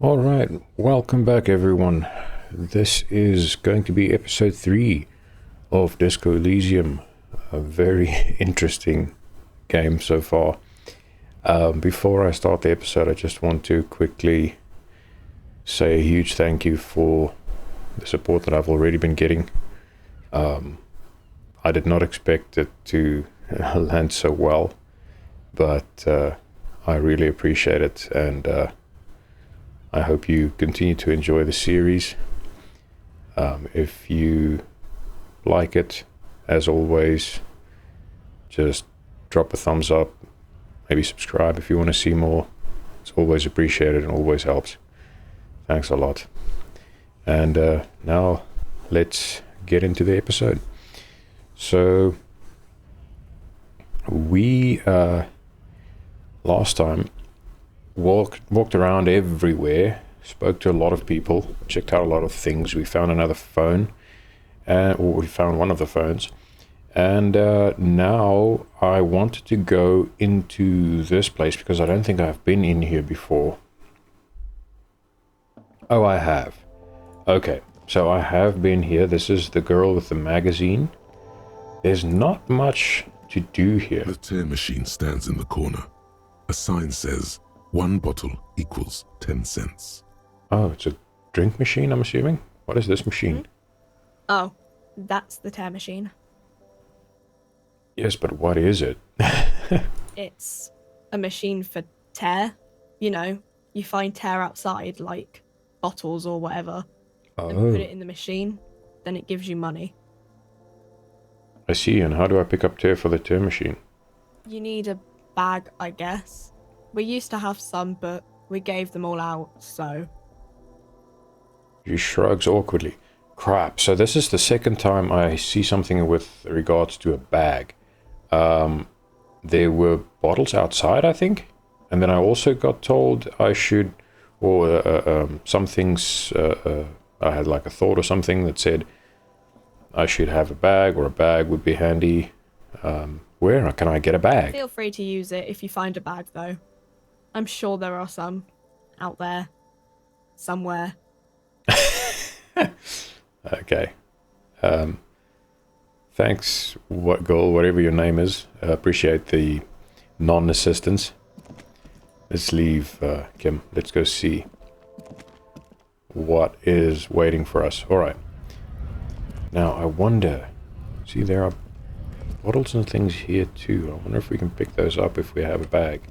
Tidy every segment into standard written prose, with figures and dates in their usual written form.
All right, welcome back, everyone. This is going to be episode 3 of Disco Elysium. A very interesting game so far. Before I start the episode, I just want to quickly say a huge thank you for the support that I've already been getting. I did not expect it to land so well, but I really appreciate it, and I hope you continue to enjoy the series. If you like it, as always, just drop a thumbs up, maybe subscribe if you want to see more. It's always appreciated and always helps. Thanks a lot. And now let's get into the episode. So we last time walked around everywhere, spoke to a lot of people, checked out a lot of things. We found another phone, or we found one of the phones, and now I wanted to go into this place because I don't think I've been in here before. Oh, I have. Okay, so I have been here. This is the girl with the magazine. There's not much to do here. The tear machine stands in the corner. A sign says, 1 bottle equals 10 cents. Oh, it's a drink machine, I'm assuming? What is this machine? Oh, that's the tear machine. Yes, but what is it? It's a machine for tear. You know, you find tear outside, like bottles or whatever, and put it in the machine, then it gives you money. I see, and how do I pick up tear for the tear machine? You need a bag, I guess. We used to have some, but we gave them all out, so... She shrugs awkwardly. Crap, so this is the second time I see something with regards to a bag. There were bottles outside, I think, and then I also got told I should, or some things, I had like a thought or something that said I should have a bag, or a bag would be handy. Where can I get a bag? Feel free to use it if you find a bag, though. I'm sure there are some out there, somewhere. Okay. Thanks, whatever your name is. Appreciate the non-assistance. Let's leave, Kim. Let's go see what is waiting for us. All right. Now, I wonder... See, there are bottles and things here, too. I wonder if we can pick those up if we have a bag.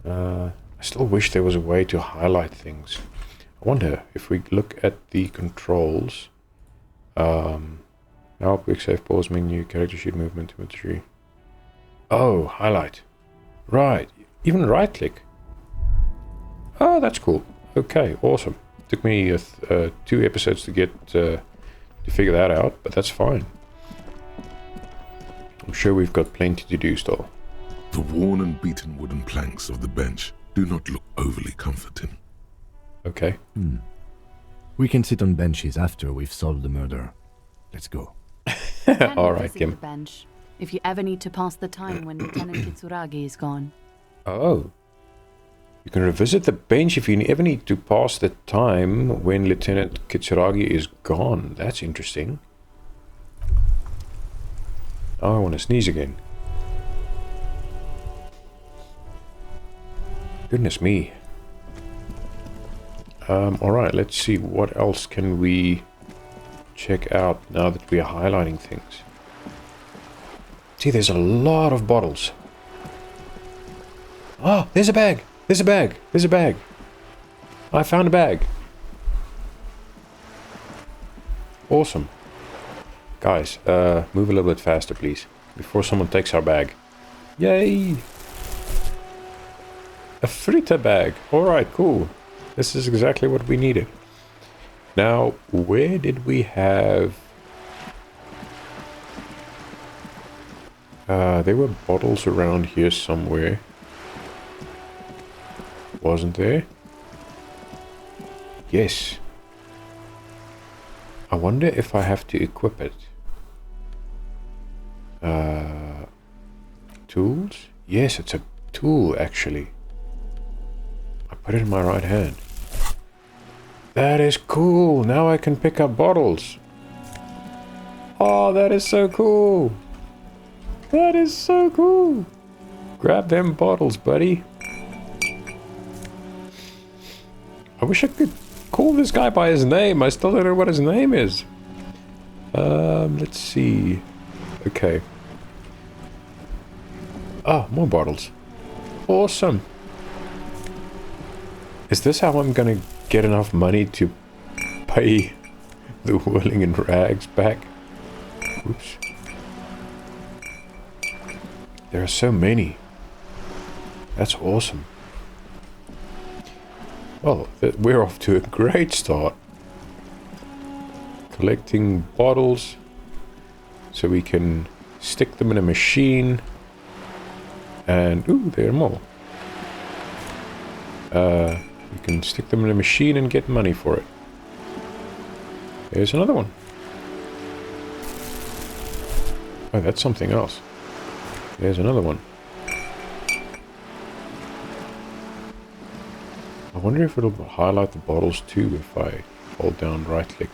I still wish there was a way to highlight things. I wonder if we look at the controls. Now, quick save, pause menu, character sheet, movement, imagery. Oh, highlight. Right. Even right click. Oh, that's cool. Okay, awesome. Took me 2 episodes to get to figure that out, but that's fine. I'm sure we've got plenty to do still. The worn and beaten wooden planks of the bench do not look overly comforting. Okay. We can sit on benches after we've solved the murder. Let's go. All right, Kim. The bench, if you ever need to pass the time when Lieutenant Kitsuragi is gone. Oh. You can revisit the bench if you ever need to pass the time when Lieutenant Kitsuragi is gone. That's interesting. Oh, I want to sneeze again. Goodness me. Alright, let's see. What else can we check out now that we are highlighting things? See, there's a lot of bottles. Oh, there's a bag. There's a bag. There's a bag. I found a bag. Awesome. Guys, move a little bit faster, please. Before someone takes our bag. Yay! A fritter bag. Alright, cool. This is exactly what we needed. Now, where did we have... there were bottles around here somewhere. Wasn't there? Yes. I wonder if I have to equip it. Tools? Yes, it's a tool, actually. I put it in my right hand. That is cool. Now I can pick up bottles. Oh, that is so cool. That is so cool. Grab them bottles, buddy. I wish I could call this guy by his name. I still don't know what his name is. Let's see. Okay. Oh, more bottles. Awesome. Is this how I'm gonna get enough money to pay the Whirling and Rags back? Oops. There are so many. That's awesome. Well, we're off to a great start. Collecting bottles so we can stick them in a machine. And, ooh, there are more. We can stick them in a machine and get money for it. There's another one. Oh, that's something else. There's another one. I wonder if it'll highlight the bottles too if I hold down right click.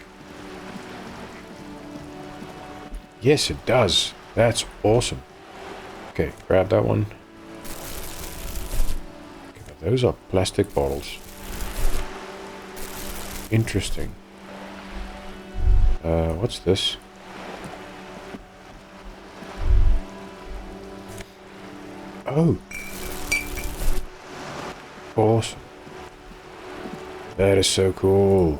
Yes, it does. That's awesome. Okay, grab that one. Okay, those are plastic bottles. Interesting. What's this? Oh. Awesome. That is so cool.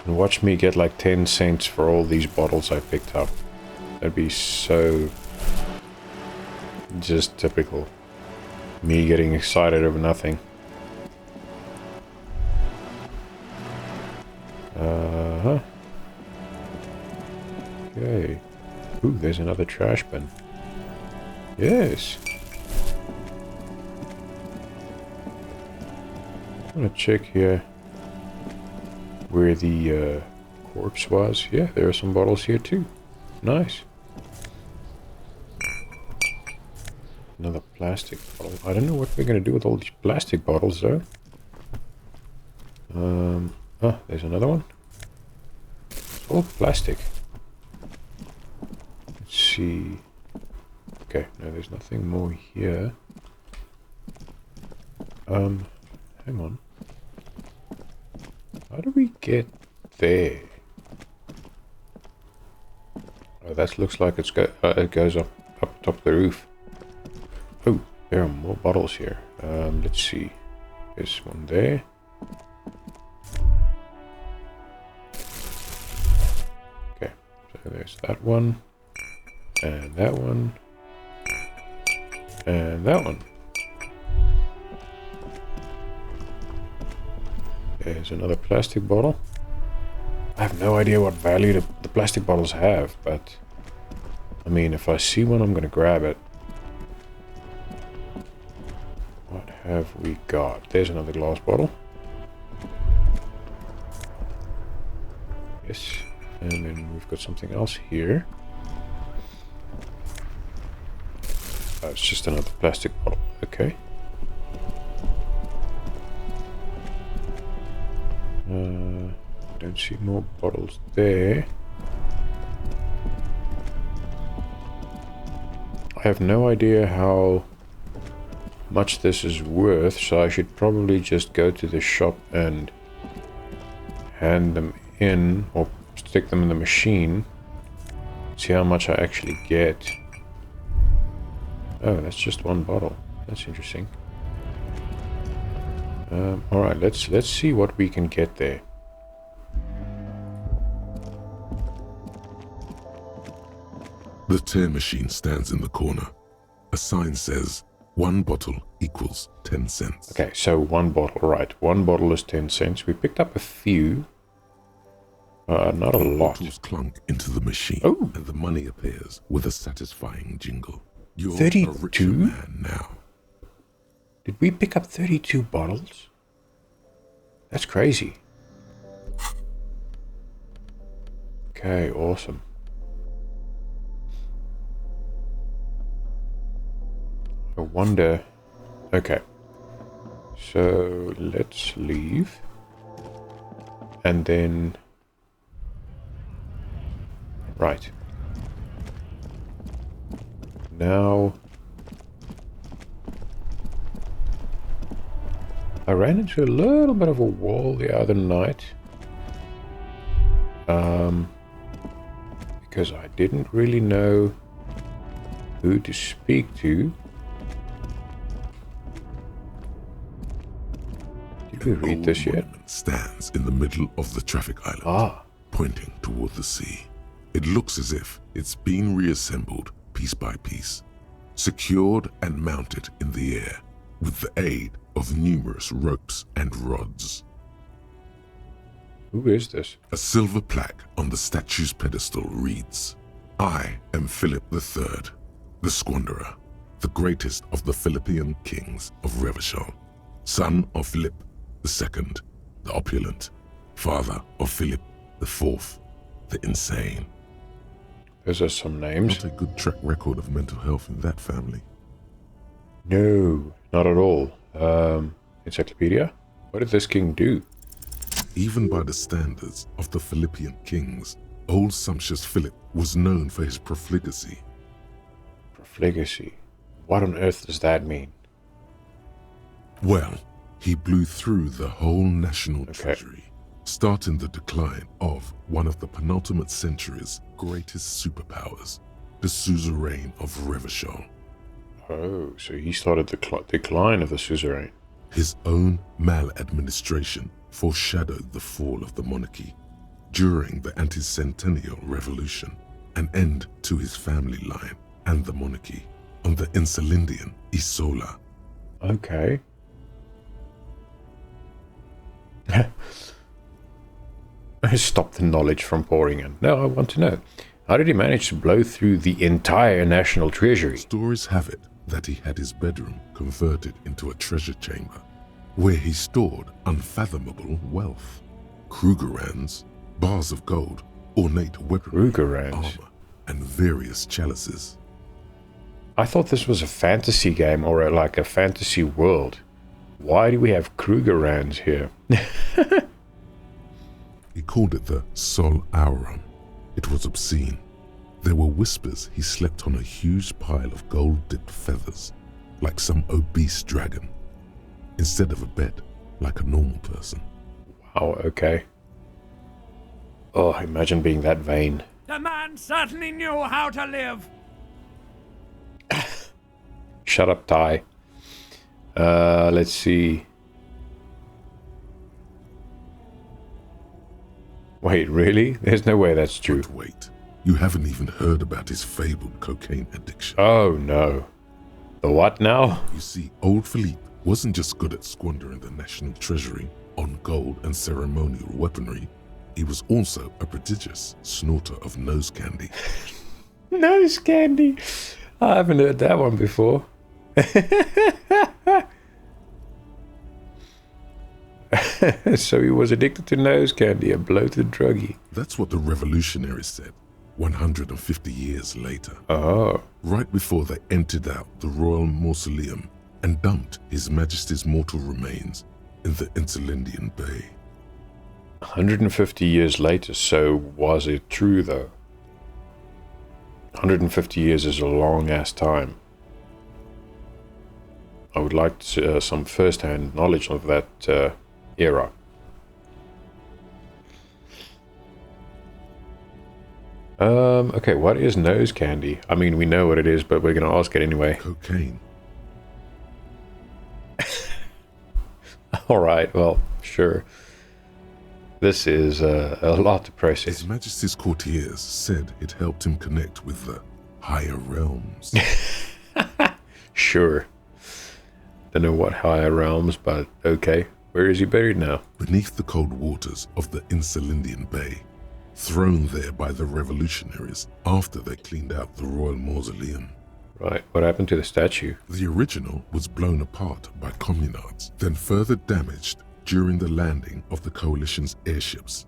And watch me get like 10 cents for all these bottles I picked up. That'd be so... just typical. Me getting excited over nothing. Uh-huh. Okay. Ooh, there's another trash bin. Yes. I'm gonna check here where the corpse was. Yeah, there are some bottles here too. Nice. Another plastic bottle. I don't know what we're gonna do with all these plastic bottles though. Oh, there's another one. It's all plastic. Let's see. Okay, no, there's nothing more here. Hang on. How do we get there? Oh, that looks like it goes up top of the roof. Oh, there are more bottles here. Let's see. There's one there. Okay, so there's that one. And that one. And that one. There's another plastic bottle. I have no idea what value the plastic bottles have, but I mean, if I see one, I'm gonna grab it. What have we got? There's another glass bottle. Yes, and then we've got something else here. Oh, it's just another plastic bottle. Okay. Don't see more bottles there. I have no idea how much this is worth, so I should probably just go to the shop and hand them in or stick them in the machine. See how much I actually get. Oh, that's just one bottle. That's interesting. Alright, let's see what we can get there. The tear machine stands in the corner. A sign says, 1 bottle equals 10 cents. Okay, so one bottle, right. One bottle is 10 cents. We picked up a few. Not a lot. Bottles clunk into the machine, Oh. and the money appears with a satisfying jingle. You're 32? a richer man now. Did we pick up 32 bottles? That's crazy. Okay, awesome. I wonder... Okay. So let's leave. And then... Right. Now... I ran into a little bit of a wall the other night. Because I didn't really know who to speak to. Did we read this yet? Stands in the middle of the traffic island, pointing toward the sea. It looks as if it's been reassembled piece by piece, secured and mounted in the air with the aid of numerous ropes and rods. Who is this? A silver plaque on the statue's pedestal reads, "I am Philip III, the Squanderer, the greatest of the Philippian kings of Revachol, son of Philip II, the opulent, father of Philip IV, the insane." Those are some names. Not a good track record of mental health in that family. No, not at all. Encyclopedia? What did this king do? Even by the standards of the Philippian kings, old sumptuous Philip was known for his profligacy. Profligacy? What on earth does that mean? Well, he blew through the whole national treasury, starting the decline of one of the penultimate century's greatest superpowers, the suzerain of Revachol. Oh, so he started the decline of the suzerain. His own maladministration foreshadowed the fall of the monarchy during the anti-centennial revolution, an end to his family line and the monarchy on the Insulindian Isola. Okay. Stop the knowledge from pouring in. No, I want to know. How did he manage to blow through the entire national treasury? Stories have it that he had his bedroom converted into a treasure chamber, where he stored unfathomable wealth. Krugerrands, bars of gold, ornate weaponry, armor, and various chalices. I thought this was a fantasy game or like a fantasy world. Why do we have Krugerrands here? He called it the Sol Aurum. It was obscene. There were whispers he slept on a huge pile of gold-dipped feathers, like some obese dragon, instead of a bed, like a normal person. Wow, okay. Oh, imagine being that vain. The man certainly knew how to live. Shut up, Ty. Let's see. Wait, really? There's no way that's true. But wait, you haven't even heard about his fabled cocaine addiction. Oh, no. The what now? You see, old Philippe wasn't just good at squandering the national treasury on gold and ceremonial weaponry. He was also a prodigious snorter of nose candy. Nose candy? I haven't heard that one before. So he was addicted to nose candy, a bloated druggie. That's what the revolutionaries said 150 years later. Oh. Right before they emptied out the royal mausoleum and dumped His Majesty's mortal remains in the Insulindian Bay. 150 years later, so was it true though? 150 years is a long-ass time. I would like some first-hand knowledge of that era. Okay, what is nose candy? I mean, we know what it is, but we're going to ask it anyway. Cocaine. Alright, well, sure. This is a lot to process. His Majesty's courtiers said it helped him connect with the higher realms. Sure. Don't know what higher realms, but okay. Where is he buried now? Beneath the cold waters of the Insulindian Bay, thrown there by the revolutionaries after they cleaned out the royal mausoleum. Right, what happened to the statue? The original was blown apart by communards, then further damaged during the landing of the coalition's airships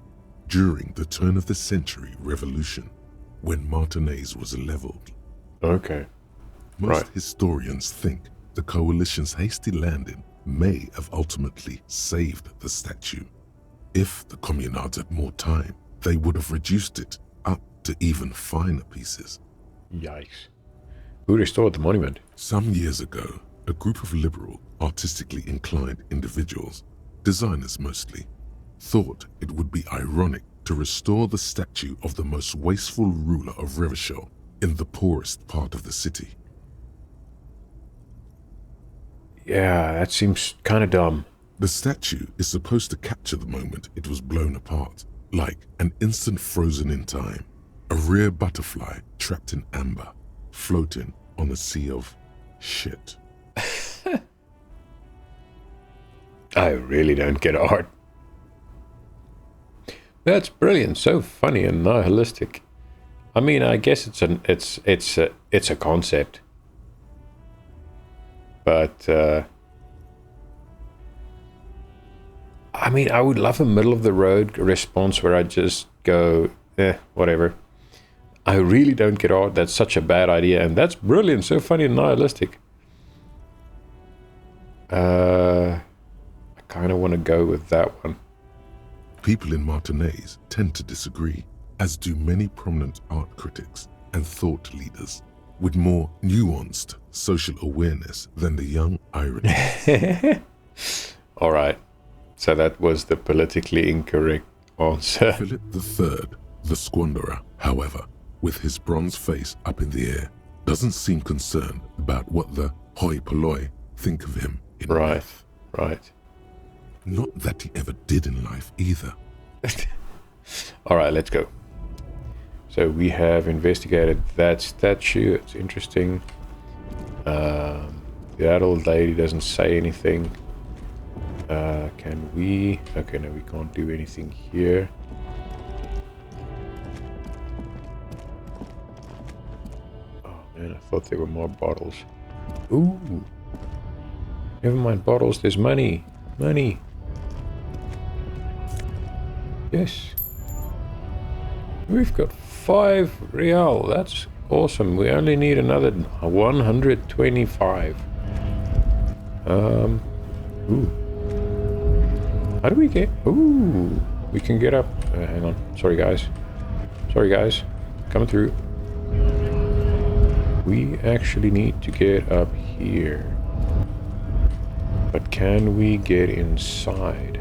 during the turn of the century revolution, when Martinez was leveled. Okay. Most historians think the coalition's hasty landing may have ultimately saved the statue. If the communards had more time, they would have reduced it up to even finer pieces. Yikes. Who restored the monument? Some years ago, a group of liberal, artistically inclined individuals, designers mostly, thought it would be ironic to restore the statue of the most wasteful ruler of Revachol in the poorest part of the city. Yeah, that seems kind of dumb. The statue is supposed to capture the moment it was blown apart, like an instant frozen in time, a rare butterfly trapped in amber, floating on a sea of shit. I really don't get art. That's brilliant, so funny and nihilistic. I mean, I guess it's a concept. But I mean, I would love a middle of the road response where I just go, whatever. I really don't get art. That's such a bad idea, and that's brilliant, so funny and nihilistic. I kind of want to go with that one. People in Martinaise tend to disagree, as do many prominent art critics and thought leaders with more nuanced social awareness than the young Irish. All right. So that was the politically incorrect answer. Philip III, the Squanderer, however, with his bronze face up in the air, doesn't seem concerned about what the hoi polloi think of him in life. Right. Not that he ever did in life either. All right, let's go. So we have investigated that statue. It's interesting. The old lady doesn't say anything. Can we? Okay, no, we can't do anything here. Oh man, I thought there were more bottles. Ooh. Never mind bottles, there's money. Money. Yes. We've got 5 real. That's awesome. We only need another 125. Ooh. How do we get... Ooh. We can get up. Hang on. Sorry, guys. Coming through. We actually need to get up here. But can we get inside?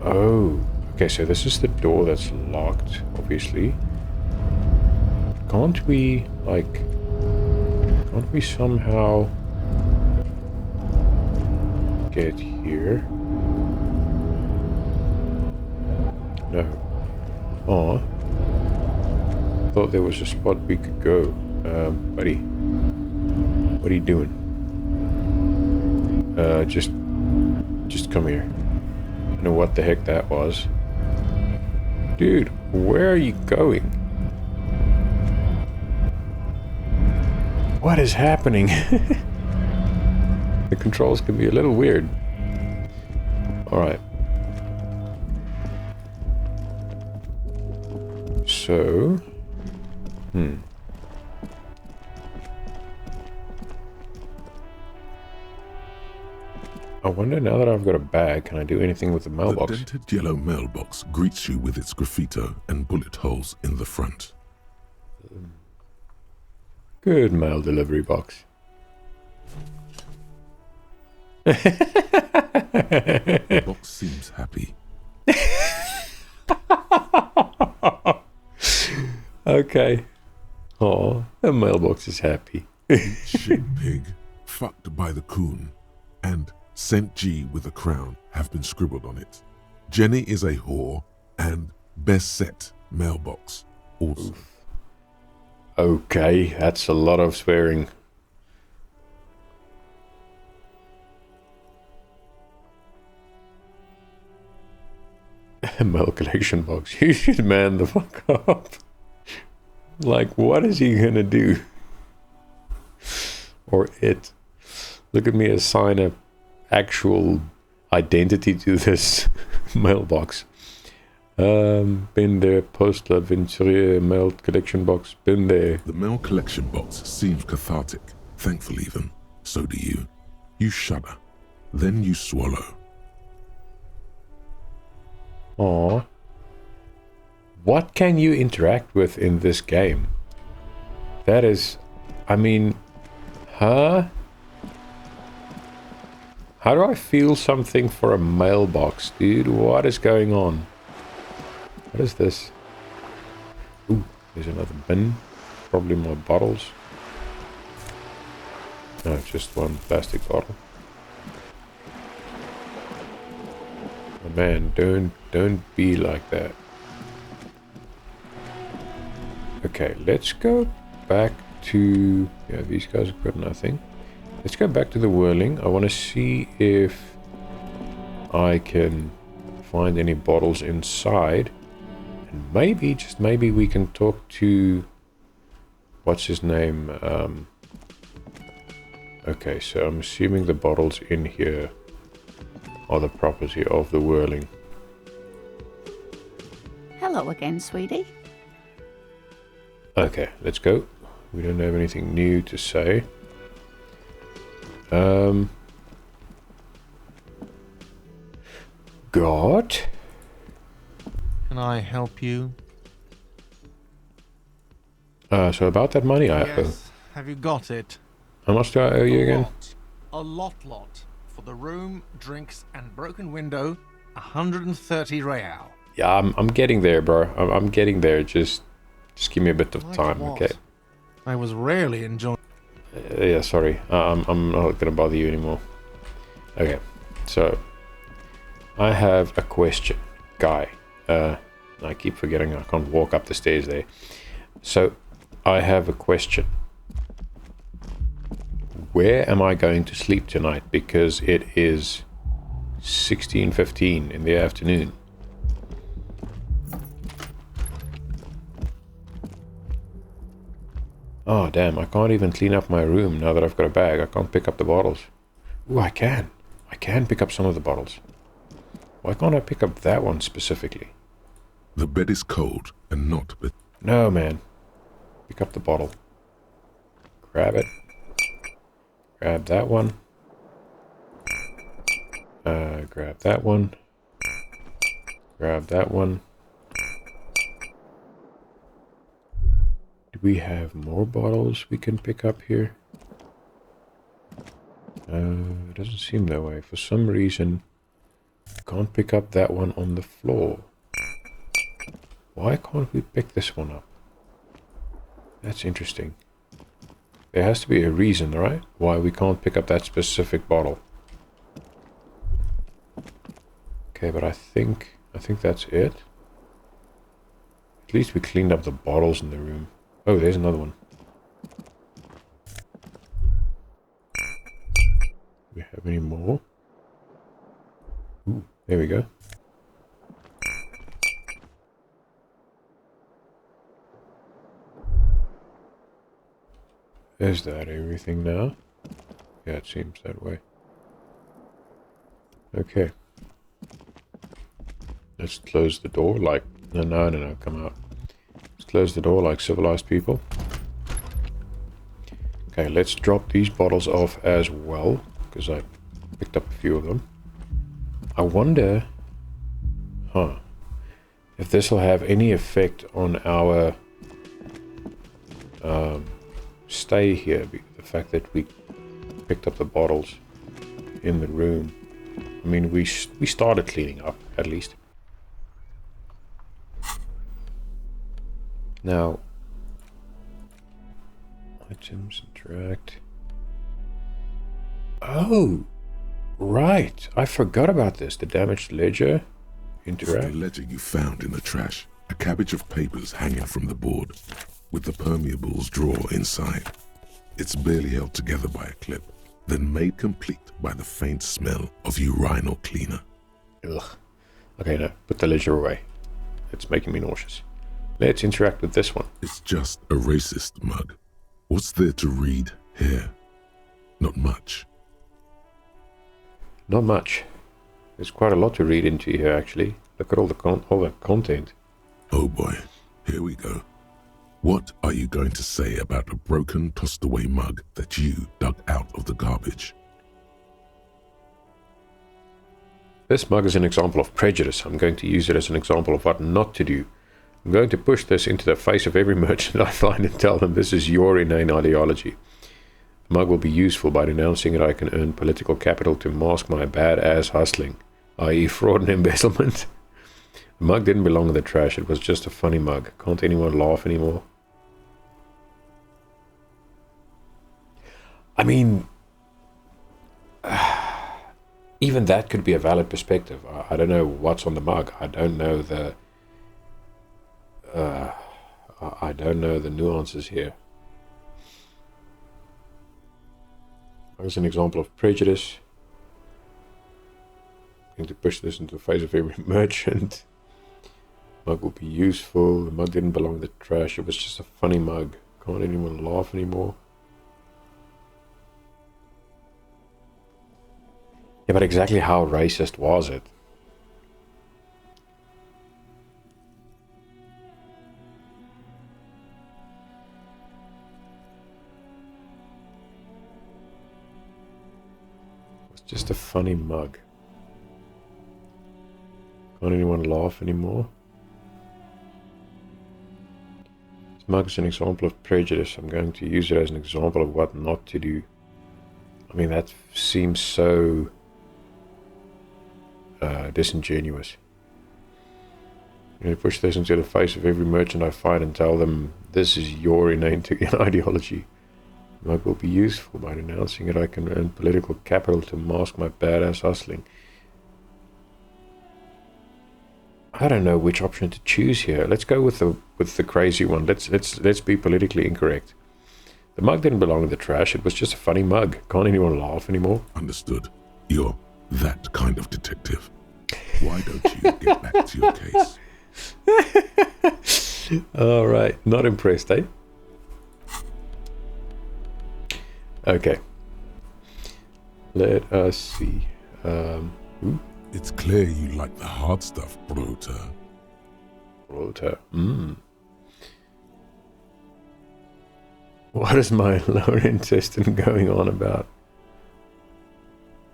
Oh. Okay, so this is the door that's locked, obviously. Can't we somehow get here? No. Oh. Thought there was a spot we could go. Buddy. What are you doing? Just come here. I don't know what the heck that was. Dude, where are you going? What is happening? The controls can be a little weird. Alright. So... I wonder, now that I've got a bag, can I do anything with the mailbox? The dented yellow mailbox greets you with its graffito and bullet holes in the front. Good mail delivery box. The box seems happy. Okay. Oh, the mailbox is happy. Shit pig, fucked by the coon, and St. G with a crown have been scribbled on it. Jenny is a whore, and best set mailbox also. Oof. Okay, that's a lot of swearing. Mail collection box. You should man the fuck up. Like, what is he gonna do? Or it. Look at me assign a actual identity to this mailbox. Been there, post l'aventurier mail collection box. Been there. The mail collection box seems cathartic, thankful even. So do you. You shudder Then you swallow. Aw. What can you interact with in this game? That is... I mean... Huh? How do I feel something for a mailbox, dude? What is going on? What is this? Ooh, there's another bin. Probably more bottles. No, just one plastic bottle. Oh, man, don't be like that. Okay, let's go back to... Yeah, these guys have got nothing. Let's go back to the whirling. I want to see if I can find any bottles inside. And maybe, just maybe, we can talk to... What's his name? Okay, so I'm assuming the bottles in here are the property of the whirling. Hello again, sweetie. Okay, let's go. We don't have anything new to say. God? Can I help you? So about that money I owe. Yes. Have you got it? How much do I owe you again? A lot. For the room, drinks, and broken window, 130 real. Yeah, I'm getting there, bro. I'm getting there. Just give me a bit of Like time, what? okay? I was rarely enjoying. Yeah, sorry. I'm not gonna bother you anymore. Okay, so I have a question, guy. I keep forgetting I can't walk up the stairs there. So I have a question. Where am I going to sleep tonight? Because it is 16:15 in the afternoon. Oh, damn. I can't even clean up my room now that I've got a bag. I can't pick up the bottles. Ooh, I can. I can pick up some of the bottles. Why can't I pick up that one specifically? The bed is cold and not... No, man. Pick up the bottle. Grab it. Grab that one. Grab that one. Grab that one. Do we have more bottles we can pick up here? It doesn't seem that way. For some reason, I can't pick up that one on the floor. Why can't we pick this one up? That's interesting. There has to be a reason, right? Why we can't pick up that specific bottle. Okay, but I think that's it. At least we cleaned up the bottles in the room. Oh, there's another one. Do we have any more? Ooh, there we go. Is that everything now? Yeah, it seems that way. Okay. Let's close the door like... No, come out. Let's close the door like civilized people. Okay, let's drop these bottles off as well, because I picked up a few of them. I wonder... Huh. If this will have any effect on our... stay here, the fact that we picked up the bottles in the room. I mean, we started cleaning up, at least. Now, items, interact. Oh, right. I forgot about this. The damaged ledger, interact. The ledger you found in the trash. A cabbage of papers hanging from the board, with the permeables drawer inside. It's barely held together by a clip, then made complete by the faint smell of urinal cleaner. Ugh. Okay, no, put the ledger away. It's making me nauseous. Let's interact with this one. It's just a racist mug. What's there to read here? Not much. Not much. There's quite a lot to read into here, actually. Look at all the content. Oh boy, here we go. What are you going to say about a broken, tossed-away mug that you dug out of the garbage? This mug is an example of prejudice. I'm going to use it as an example of what not to do. I'm going to push this into the face of every merchant I find and tell them this is your inane ideology. The mug will be useful. By denouncing it, I can earn political capital to mask my bad-ass hustling, i.e. fraud and embezzlement. The mug didn't belong in the trash. It was just a funny mug. Can't anyone laugh anymore? I mean, even that could be a valid perspective. I don't know what's on the mug. I don't know the nuances here. As an example of prejudice, I'm going to push this into the face of every merchant. Mug will be useful. The mug didn't belong in the trash. It was just a funny mug. Can't anyone laugh anymore? Yeah, but exactly how racist was it? It was just a funny mug. Can't anyone laugh anymore? This mug is an example of prejudice. I'm going to use it as an example of what not to do. I mean, that seems so disingenuous. I'm going to push this into the face of every merchant I find and tell them this is your inane ideology. The mug will be useful. By denouncing it, I can earn political capital to mask my badass hustling. I don't know which option to choose here. Let's go with the crazy one. Let's be politically incorrect. The mug didn't belong in the trash. It was just a funny mug. Can't anyone laugh anymore? Understood. You're that kind of detective. Why don't you get back to your case? All right. Not impressed, eh? Okay. Let us see. It's clear you like the hard stuff, Brota. Brota. What is my lower intestine going on about?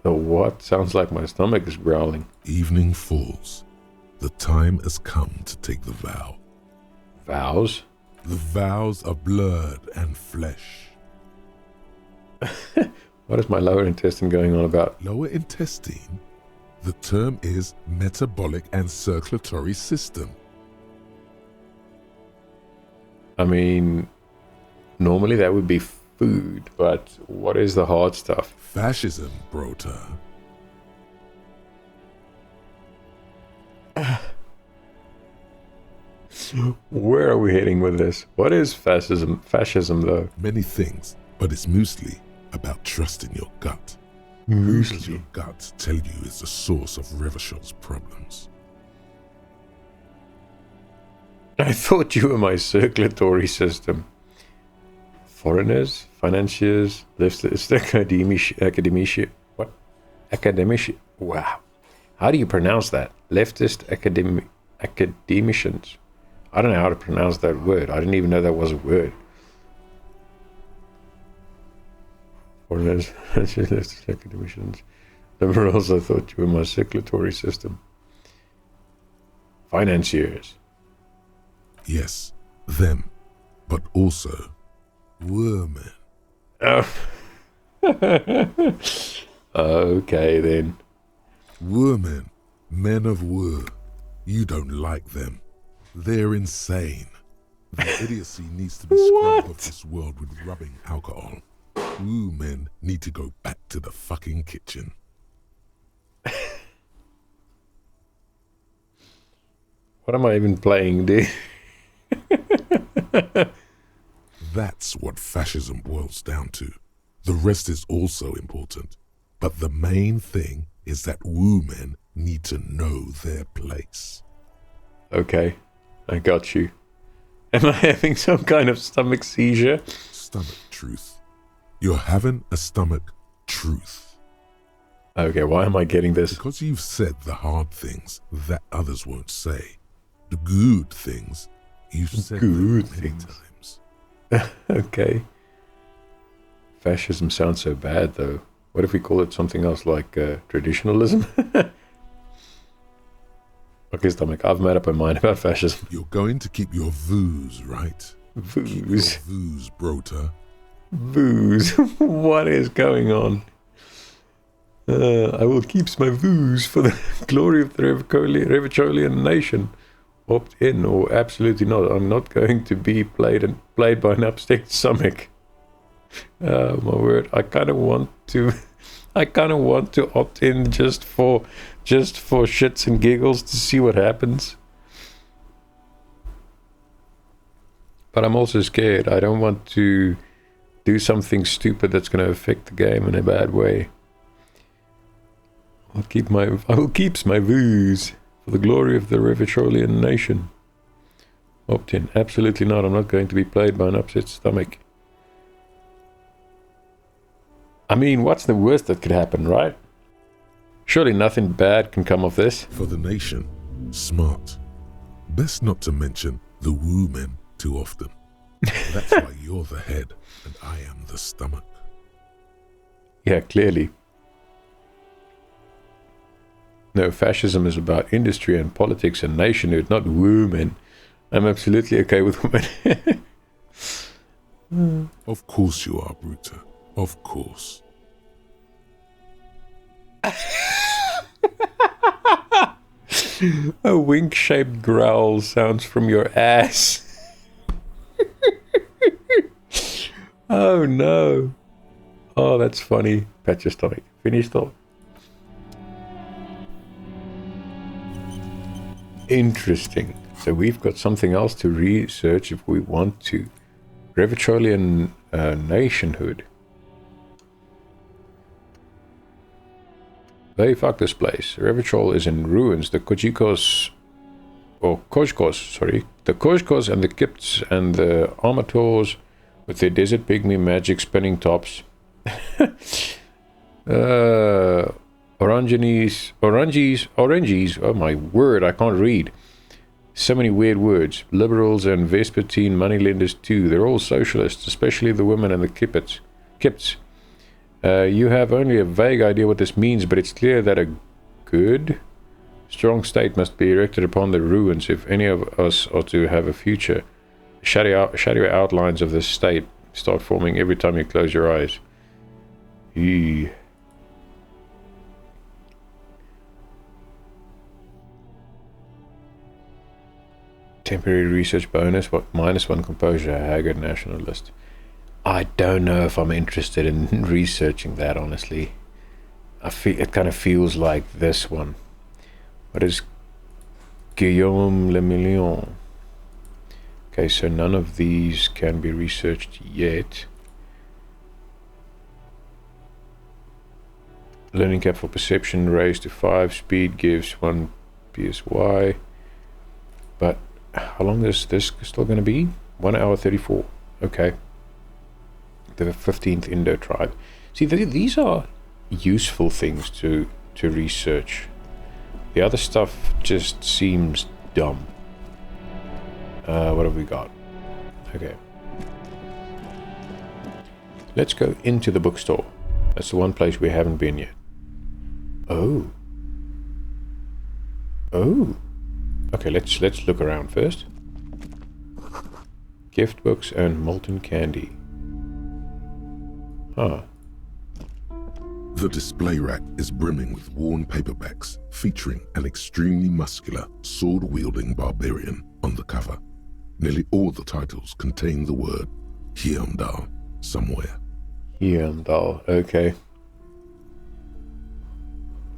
The what? Sounds like my stomach is growling. Evening falls. The time has come to take the vow. Vows? The vows of blood and flesh. What is my lower intestine going on about? Lower intestine? The term is metabolic and circulatory system. I mean, normally that would be food, but what is the hard stuff? Fascism, Brota. Where are we heading with this? What is fascism? Fascism, though. Many things, but it's mostly about trusting your gut. Muesli. Who does your gut tell you is the source of Revachel's problems? I thought you were my circulatory system. Foreigners, financiers, leftist academici. What? Academici. Wow. How do you pronounce that? Leftist academicians. I don't know how to pronounce that word. I didn't even know that was a word. Foreigners, leftist academicians. Liberals, I thought you were my circulatory system. Financiers. Yes, them, but also women. Oh. Okay, then. Women, men of war. You don't like them. They're insane. Their idiocy needs to be scrubbed off this world with rubbing alcohol. Women need to go back to the fucking kitchen. What am I even playing, dude? That's what fascism boils down to. The rest is also important. But the main thing is that women need to know their place. Okay, I got you. Am I having some kind of stomach seizure? Stomach truth. You're having a stomach truth. Okay, why am I getting this? Because you've said the hard things that others won't say. The good things, you've said Good them many things. times. Okay. Fascism sounds so bad, though. What if we call it something else, like traditionalism? Okay, stomach, I've made up my mind about fascism. You're going to keep your vooz, right? Keep your Vooz. vooz, brota. Vooz. What is going on? I will keep my vooz for the glory of the Revacholian nation. Opt in or absolutely not. I'm not going to be played by an upstairs stomach. My word, I kind of want to opt in just for shits and giggles to see what happens. But I'm also scared. I don't want to do something stupid that's going to affect the game in a bad way. I will keep my views for the glory of the Revacholian nation. Opt in. Absolutely not. I'm not going to be played by an upset stomach. I mean, what's the worst that could happen, right? Surely nothing bad can come of this. For the nation, smart. Best not to mention the women too often. That's why you're the head and I am the stomach. Yeah, clearly. No, fascism is about industry and politics and nationhood, not women. I'm absolutely okay with women. Of course you are, Bruta. Of course. A wink-shaped growl sounds from your ass. Oh no. Oh, that's funny. Pat your stomach. Finished off. Interesting. So we've got something else to research if we want to. Revacholian nationhood. Hey, fuck this place. Revachol is in ruins. The Kojikos and the Kipts and the Armators with their desert pygmy magic spinning tops. Oranges, oh my word, I can't read. So many weird words. Liberals and Vespertine moneylenders too. They're all socialists, especially the women and the Kipts. You have only a vague idea what this means, but it's clear that a good, strong state must be erected upon the ruins if any of us are to have a future. Shadowy outlines of this state start forming every time you close your eyes. Eee. Temporary research bonus, -1 composure, Haggard nationalist. I don't know if I'm interested in researching that, honestly. It kind of feels like this one. What is Guillaume Le Million? Okay, so none of these can be researched yet. Learning cap for perception raised to 5. Speed gives 1 PSY. But how long is this still going to be? 1 hour 34. Okay. The 15th Indo tribe. See, these are useful things to research. The other stuff just seems dumb. What have we got? Okay. Let's go into the bookstore. That's the one place we haven't been yet. Oh. Okay, let's look around first. Gift books and molten candy. Huh. The display rack is brimming with worn paperbacks featuring an extremely muscular, sword-wielding barbarian on the cover. Nearly all the titles contain the word Hjelmdall somewhere. Hjelmdall, okay.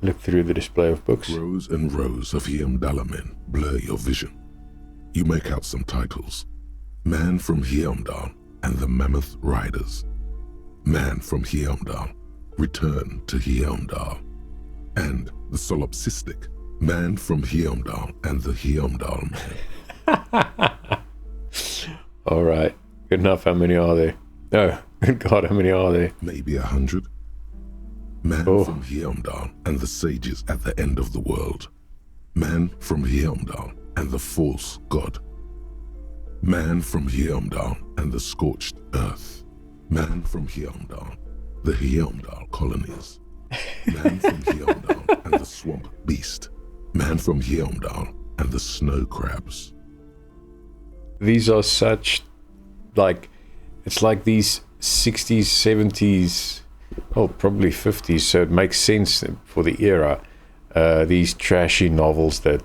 Look through the display of books. Rows and rows of Hjelmdall men blur your vision. You make out some titles. Man from Hjelmdall and the Mammoth Riders. Man from Hjelmdall, Return to Hjelmdall. And the solipsistic Man from Hjelmdall and the Hjelmdall Man. Alright, good enough. How many are there? Oh, good God, how many are there? Maybe 100. Man from Hjelmdall and the sages at the end of the world. Man from Hjelmdall and the false god. Man from Hjelmdall and the scorched earth. Man from Hjelmdall, the Hjelmdall colonies. Man from Hjelmdall and the swamp beast. Man from Hjelmdall and the snow crabs. These are such, like, it's like these 60s, 70s, oh, probably 50s, so it makes sense for the era. These trashy novels that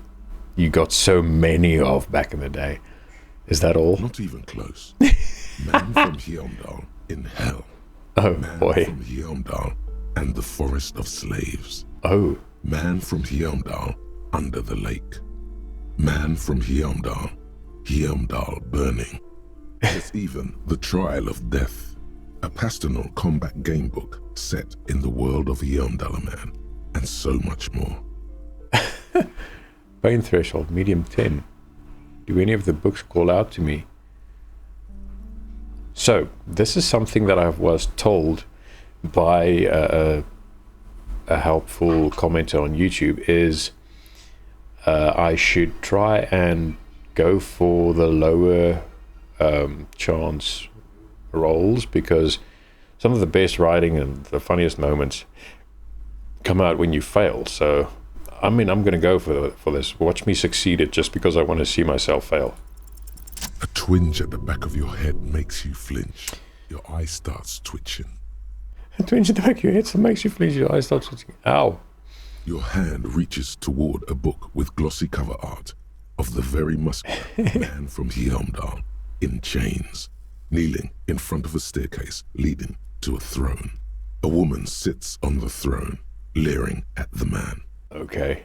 you got so many of back in the day. Is that all? Not even close. Man from Hjelmdall in Hell. Oh, Man boy. from Hjelmdall and the Forest of Slaves. Oh. Man from Hjelmdall under the lake. Man from Hjelmdall, Hjelmdall burning. There's even The Trial of Death, a pastoral combat game book set in the world of Hjelmdall and Man, and so much more. Pain threshold, medium 10. Do any of the books call out to me? So, this is something that I was told by a helpful commenter on YouTube, is I should try and go for the lower chance roles, because some of the best writing and the funniest moments come out when you fail. So, I mean, I'm going to go for this. Watch me succeed it just because I want to see myself fail. A twinge at the back of your head makes you flinch. Your eye starts twitching. A twinge at the back of your head makes you flinch. Your eye starts twitching. Ow. Your hand reaches toward a book with glossy cover art of the very muscular man from Hjelmdall in chains, kneeling in front of a staircase leading to a throne. A woman sits on the throne, leering at the man. Okay.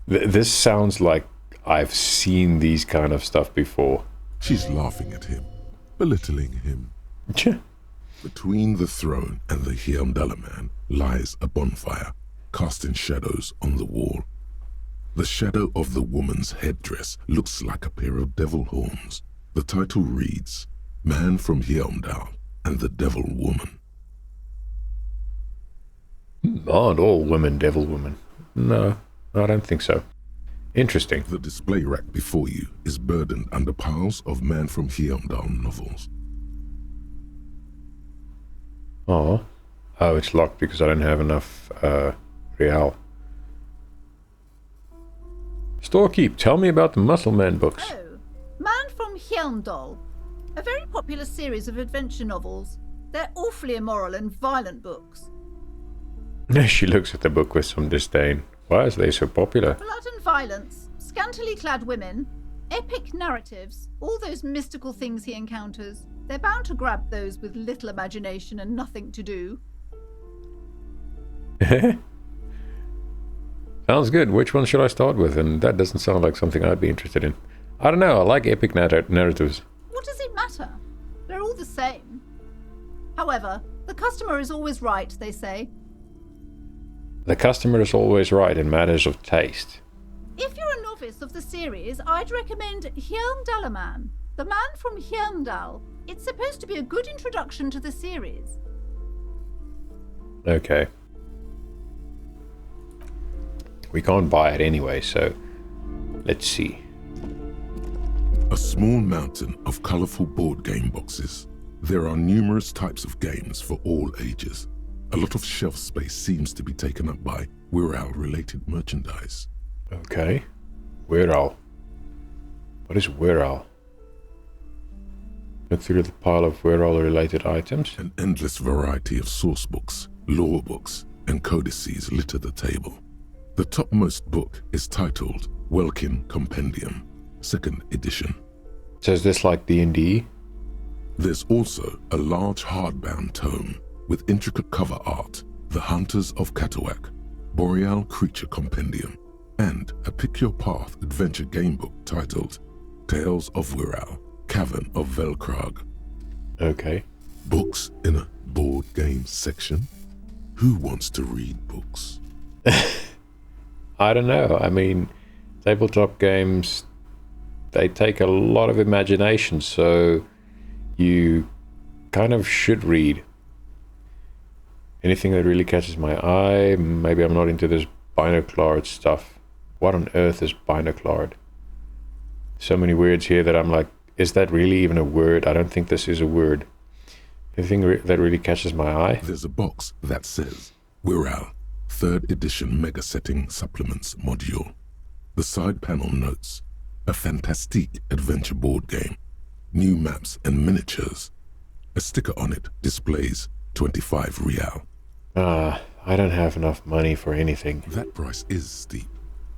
This sounds like I've seen these kind of stuff before. She's laughing at him, belittling him. Between the throne and the Hjelmdall man lies a bonfire, casting shadows on the wall. The shadow of the woman's headdress looks like a pair of devil horns. The title reads, Man from Hjelmdall and the Devil Woman. Aren't all women devil women? No, I don't think so. Interesting. The display rack before you is burdened under piles of Man from Hjelmdall novels. Oh, it's locked because I don't have enough real. Storekeep, tell me about the Muscle Man books. Oh, Man from Hjelmdall. A very popular series of adventure novels. They're awfully immoral and violent books. She looks at the book with some disdain. Why is they so popular? Blood and violence, scantily clad women, epic narratives, all those mystical things he encounters. They're bound to grab those with little imagination and nothing to do. Sounds good. Which one should I start with? And that doesn't sound like something I'd be interested in. I don't know. I like epic narratives. What does it matter? They're all the same. However, the customer is always right, they say. The customer is always right in matters of taste. If you're a novice of the series, I'd recommend Hjelmdall and Man, the man from Hjelmdall. It's supposed to be a good introduction to the series. Okay. We can't buy it anyway, so let's see. A small mountain of colorful board game boxes. There are numerous types of games for all ages. A lot of shelf space seems to be taken up by Wirral-related merchandise. Okay. Wirral. What is Wirral? Look through the pile of Wirral-related items. An endless variety of source books, lore books, and codices litter the table. The topmost book is titled Welkin Compendium, 2nd edition. So is this like D&D? There's also a large hardbound tome with intricate cover art, The Hunters of Catawak, Boreal Creature Compendium, and a Pick Your Path adventure game book titled Tales of Wirral, Cavern of Velkrag. Okay. Books in a board game section? Who wants to read books? I don't know. I mean, tabletop games, they take a lot of imagination, so you kind of should read. Anything that really catches my eye. Maybe I'm not into this binoclard stuff. What on earth is binoclard? So many words here that I'm like, is that really even a word? I don't think this is a word. Anything that really catches my eye? There's a box that says Wirral, 3rd edition Mega Setting Supplements Module. The side panel notes, a fantastique adventure board game, new maps and miniatures. A sticker on it displays 25 real. I don't have enough money for anything. That price is steep,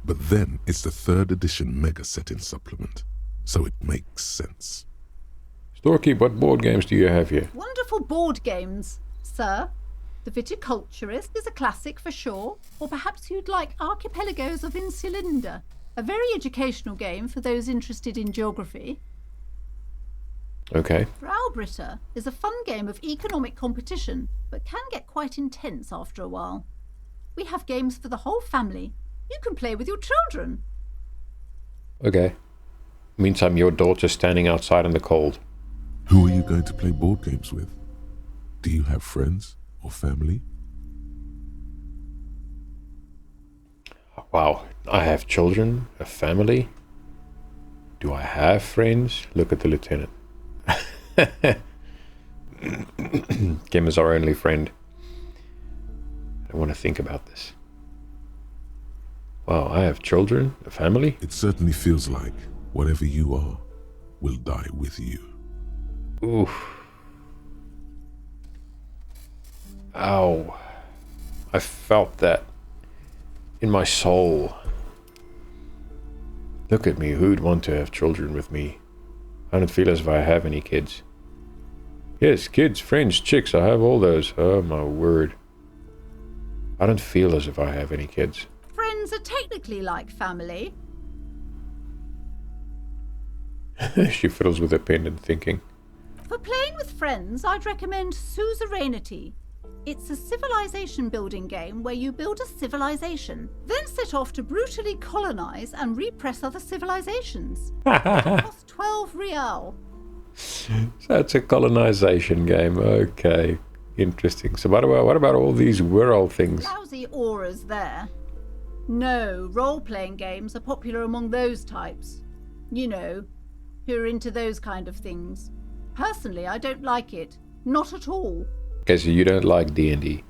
but then it's the 3rd edition mega set-in supplement, so it makes sense. Storekeep, what board games do you have here? Wonderful board games, sir. The Viticulturist is a classic for sure, or perhaps you'd like Archipelagos of Insulinda, a very educational game for those interested in geography. Okay. Braubritter is a fun game of economic competition, but can get quite intense after a while. We have games for the whole family. You can play with your children. Okay. Meantime, your daughter's standing outside in the cold. Who are you going to play board games with? Do you have friends or family? Wow, I have children, a family. Do I have friends? Look at the lieutenant. Kim is our only friend. I want to think about this. Wow, I have children, a family. It certainly feels like whatever you are will die with you. Oof. Ow. I felt that in my soul. Look at me, who'd want to have children with me? I don't feel as if I have any kids. Yes, kids, friends, chicks, I have all those. Oh my word. I don't feel as if I have any kids. Friends are technically like family. She fiddles with her pen and thinking. For playing with friends, I'd recommend Suzerainty. It's a civilization building game where you build a civilization, then set off to brutally colonize and repress other civilizations. It costs 12 real. So it's a colonization game. Okay. Interesting. So what about all these world things? Lousy auras there. No, role-playing games are popular among those types. You know, who are into those kind of things. Personally, I don't like it. Not at all. Okay, so you don't like D&D.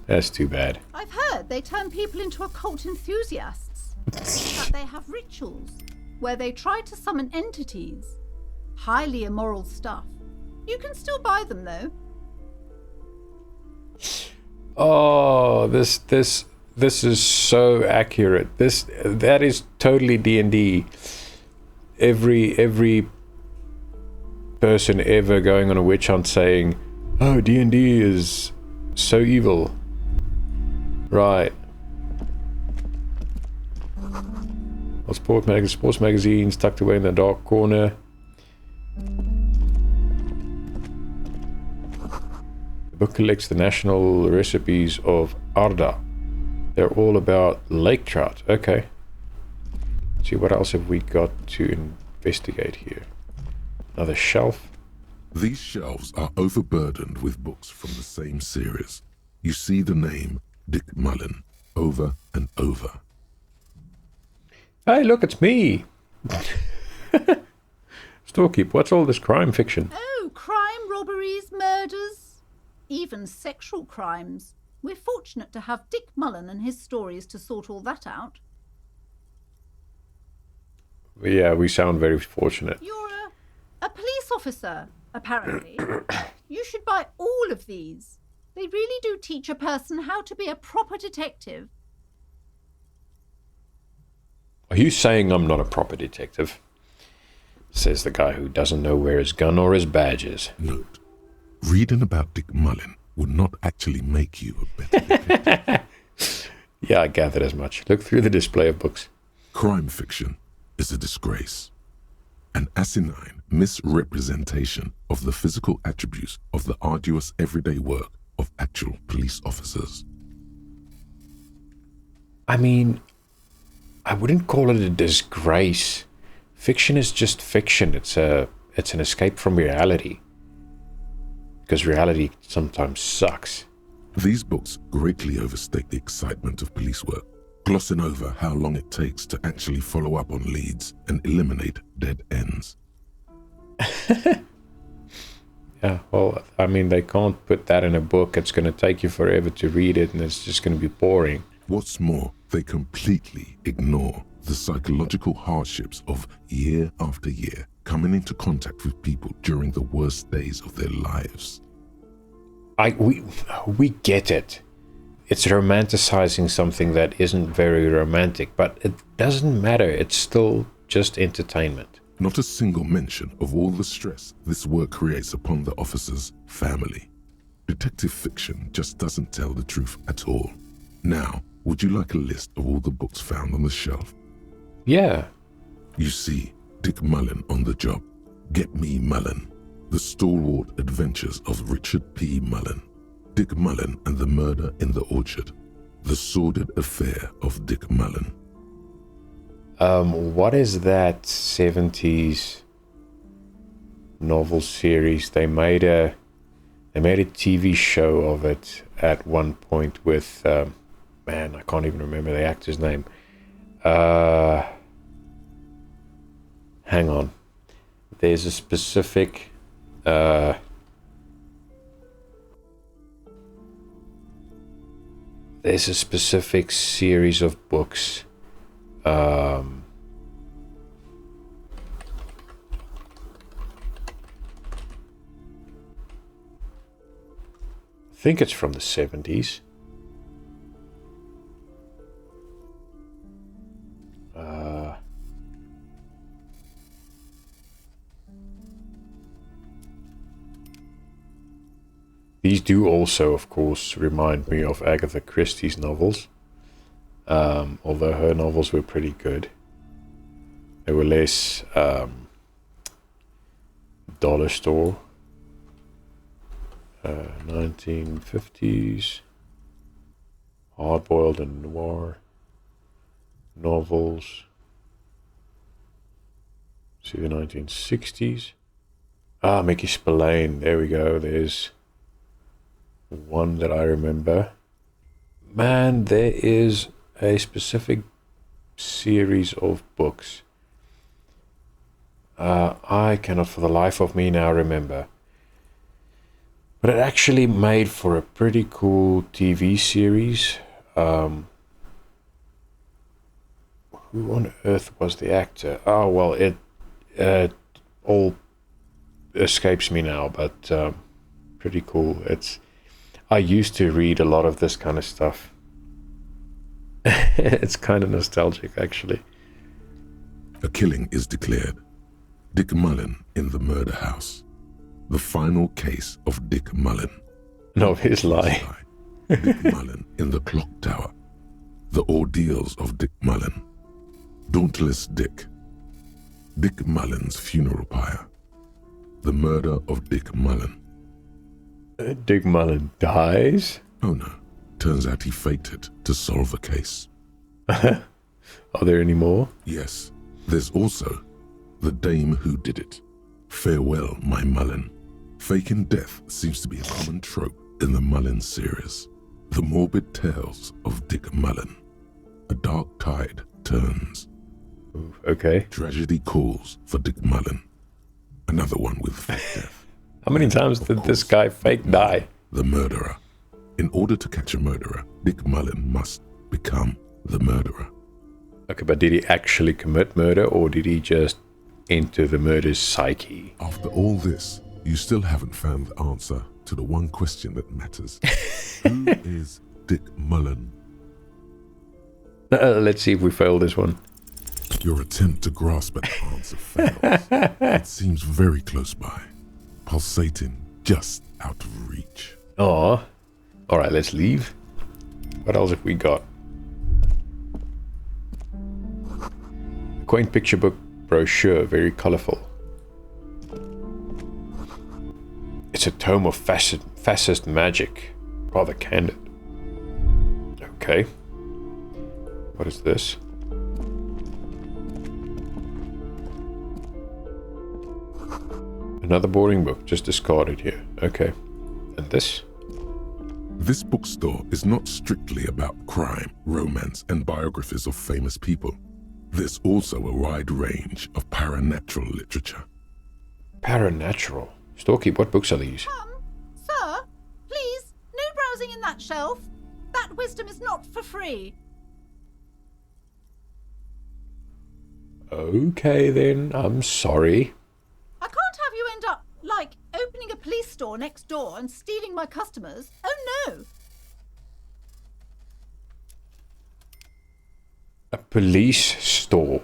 That's too bad. I've heard they turn people into occult enthusiasts. That they have rituals where they try to summon entities. Highly immoral stuff. You can still buy them, though. Oh, this is so accurate. That is totally D&D. Every person ever going on a witch hunt saying, "Oh, D&D is so evil." Right. Well, sports magazines tucked away in the dark corner. The book collects the national recipes of Arda. They're all about lake trout. Okay. Let's see, what else have we got to investigate here? Another shelf. These shelves are overburdened with books from the same series. You see the name Dick Mullen over and over. Hey, look, it's me. Storekeep, what's all this crime fiction? Oh, crime, robberies, murders, even sexual crimes. We're fortunate to have Dick Mullen and his stories to sort all that out. Yeah, we sound very fortunate. You're a police officer, apparently. You should buy all of these. They really do teach a person how to be a proper detective. Are you saying I'm not a proper detective? Says the guy who doesn't know where his gun or his badge is. Note, reading about Dick Mullen would not actually make you a better detective. Yeah, I gathered as much. Look through the display of books. Crime fiction is a disgrace. An asinine misrepresentation of the physical attributes of the arduous everyday work of actual police officers. I mean, I wouldn't call it a disgrace. Fiction is just fiction. It's an escape from reality. Because reality sometimes sucks. These books greatly overstate the excitement of police work, glossing over how long it takes to actually follow up on leads and eliminate dead ends. Yeah, well, I mean, they can't put that in a book. It's going to take you forever to read it, and it's just going to be boring. What's more, they completely ignore the psychological hardships of year after year coming into contact with people during the worst days of their lives. We get it. It's romanticizing something that isn't very romantic, but it doesn't matter. It's still just entertainment. Not a single mention of all the stress this work creates upon the officer's family. Detective fiction just doesn't tell the truth at all. Now, would you like a list of all the books found on the shelf? Yeah. You see Dick Mullen on the job. Get Me Mullen. The Stalwart Adventures of Richard P. Mullen. Dick Mullen and the Murder in the Orchard. The Sordid Affair of Dick Mullen. What is that 70s novel series? They made a TV show of it at one point with man, I can't even remember the actor's name. Hang on. There's a specific series of books. I think it's from the 70s. These do also, of course, remind me of Agatha Christie's novels. Although her novels were pretty good. They were less dollar store. 1950s. Hard-boiled and noir novels. See the 1960s. Mickey Spillane. There we go. There's one that I remember. Man, there is a specific series of books. I cannot for the life of me now remember. But it actually made for a pretty cool TV series. Who on earth was the actor? Oh, well, it all escapes me now, but pretty cool. I used to read a lot of this kind of stuff. It's kind of nostalgic, actually. A killing is declared. Dick Mullen in the murder house. The final case of Dick Mullen. No, his lie. Dick Mullen in the clock tower. The ordeals of Dick Mullen. Dauntless Dick. Dick Mullen's funeral pyre. The murder of Dick Mullen. Dick Mullen dies? Oh no. Turns out he faked it to solve a case. Are there any more? Yes. There's also the dame who did it. Farewell, my Mullen. Faking death seems to be a common trope in the Mullen series. The morbid tales of Dick Mullen. A dark tide turns. Ooh, okay. Tragedy calls for Dick Mullen. Another one with fake death. How many times did this guy fake die? The murderer. In order to catch a murderer, Dick Mullen must become the murderer. Okay, but did he actually commit murder, or did he just enter the murder's psyche? After all this, you still haven't found the answer to the one question that matters. Who is Dick Mullen? Let's see if we fail this one. Your attempt to grasp at the answer fails. It seems very close by, pulsating just out of reach. Oh, all right, let's leave. What else have we got? A quaint picture book brochure, very colorful. It's a tome of fascist magic, rather candid. Okay. What is this? Another boring book, just discarded here. Okay. And this? This bookstore is not strictly about crime, romance, and biographies of famous people. There's also a wide range of paranatural literature. Paranatural? Storky, what books are these? Sir, please, no browsing in that shelf. That wisdom is not for free. Okay then, I'm sorry. I can't have you end up, like, opening a police store next door and stealing my customers. Oh no! A police store?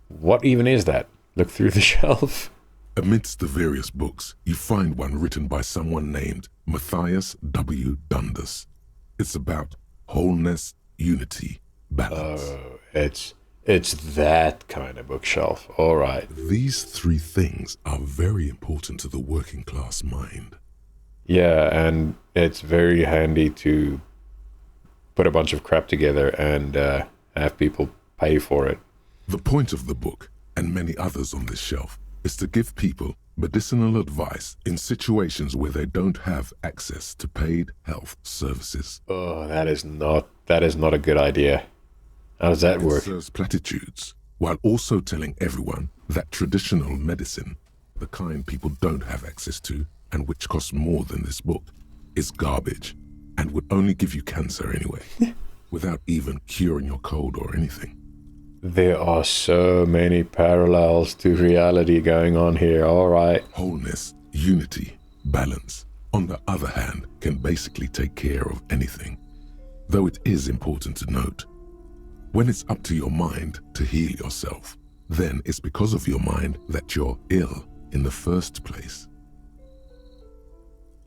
What even is that? Look through the shelf. Amidst the various books, you find one written by someone named Matthias W. Dundas. It's about wholeness, unity, balance. Oh, it's that kind of bookshelf. All right. These three things are very important to the working class mind. Yeah, and it's very handy to put a bunch of crap together and have people pay for it. The point of the book, and many others on this shelf, is to give people medicinal advice in situations where they don't have access to paid health services. Oh, that is not a good idea. How does that work? It serves platitudes, while also telling everyone that traditional medicine, the kind people don't have access to, and which costs more than this book, is garbage, and would only give you cancer anyway, without even curing your cold or anything. There are so many parallels to reality going on here, all right. Wholeness, unity, balance, on the other hand, can basically take care of anything. Though it is important to note, when it's up to your mind to heal yourself, then it's because of your mind that you're ill in the first place.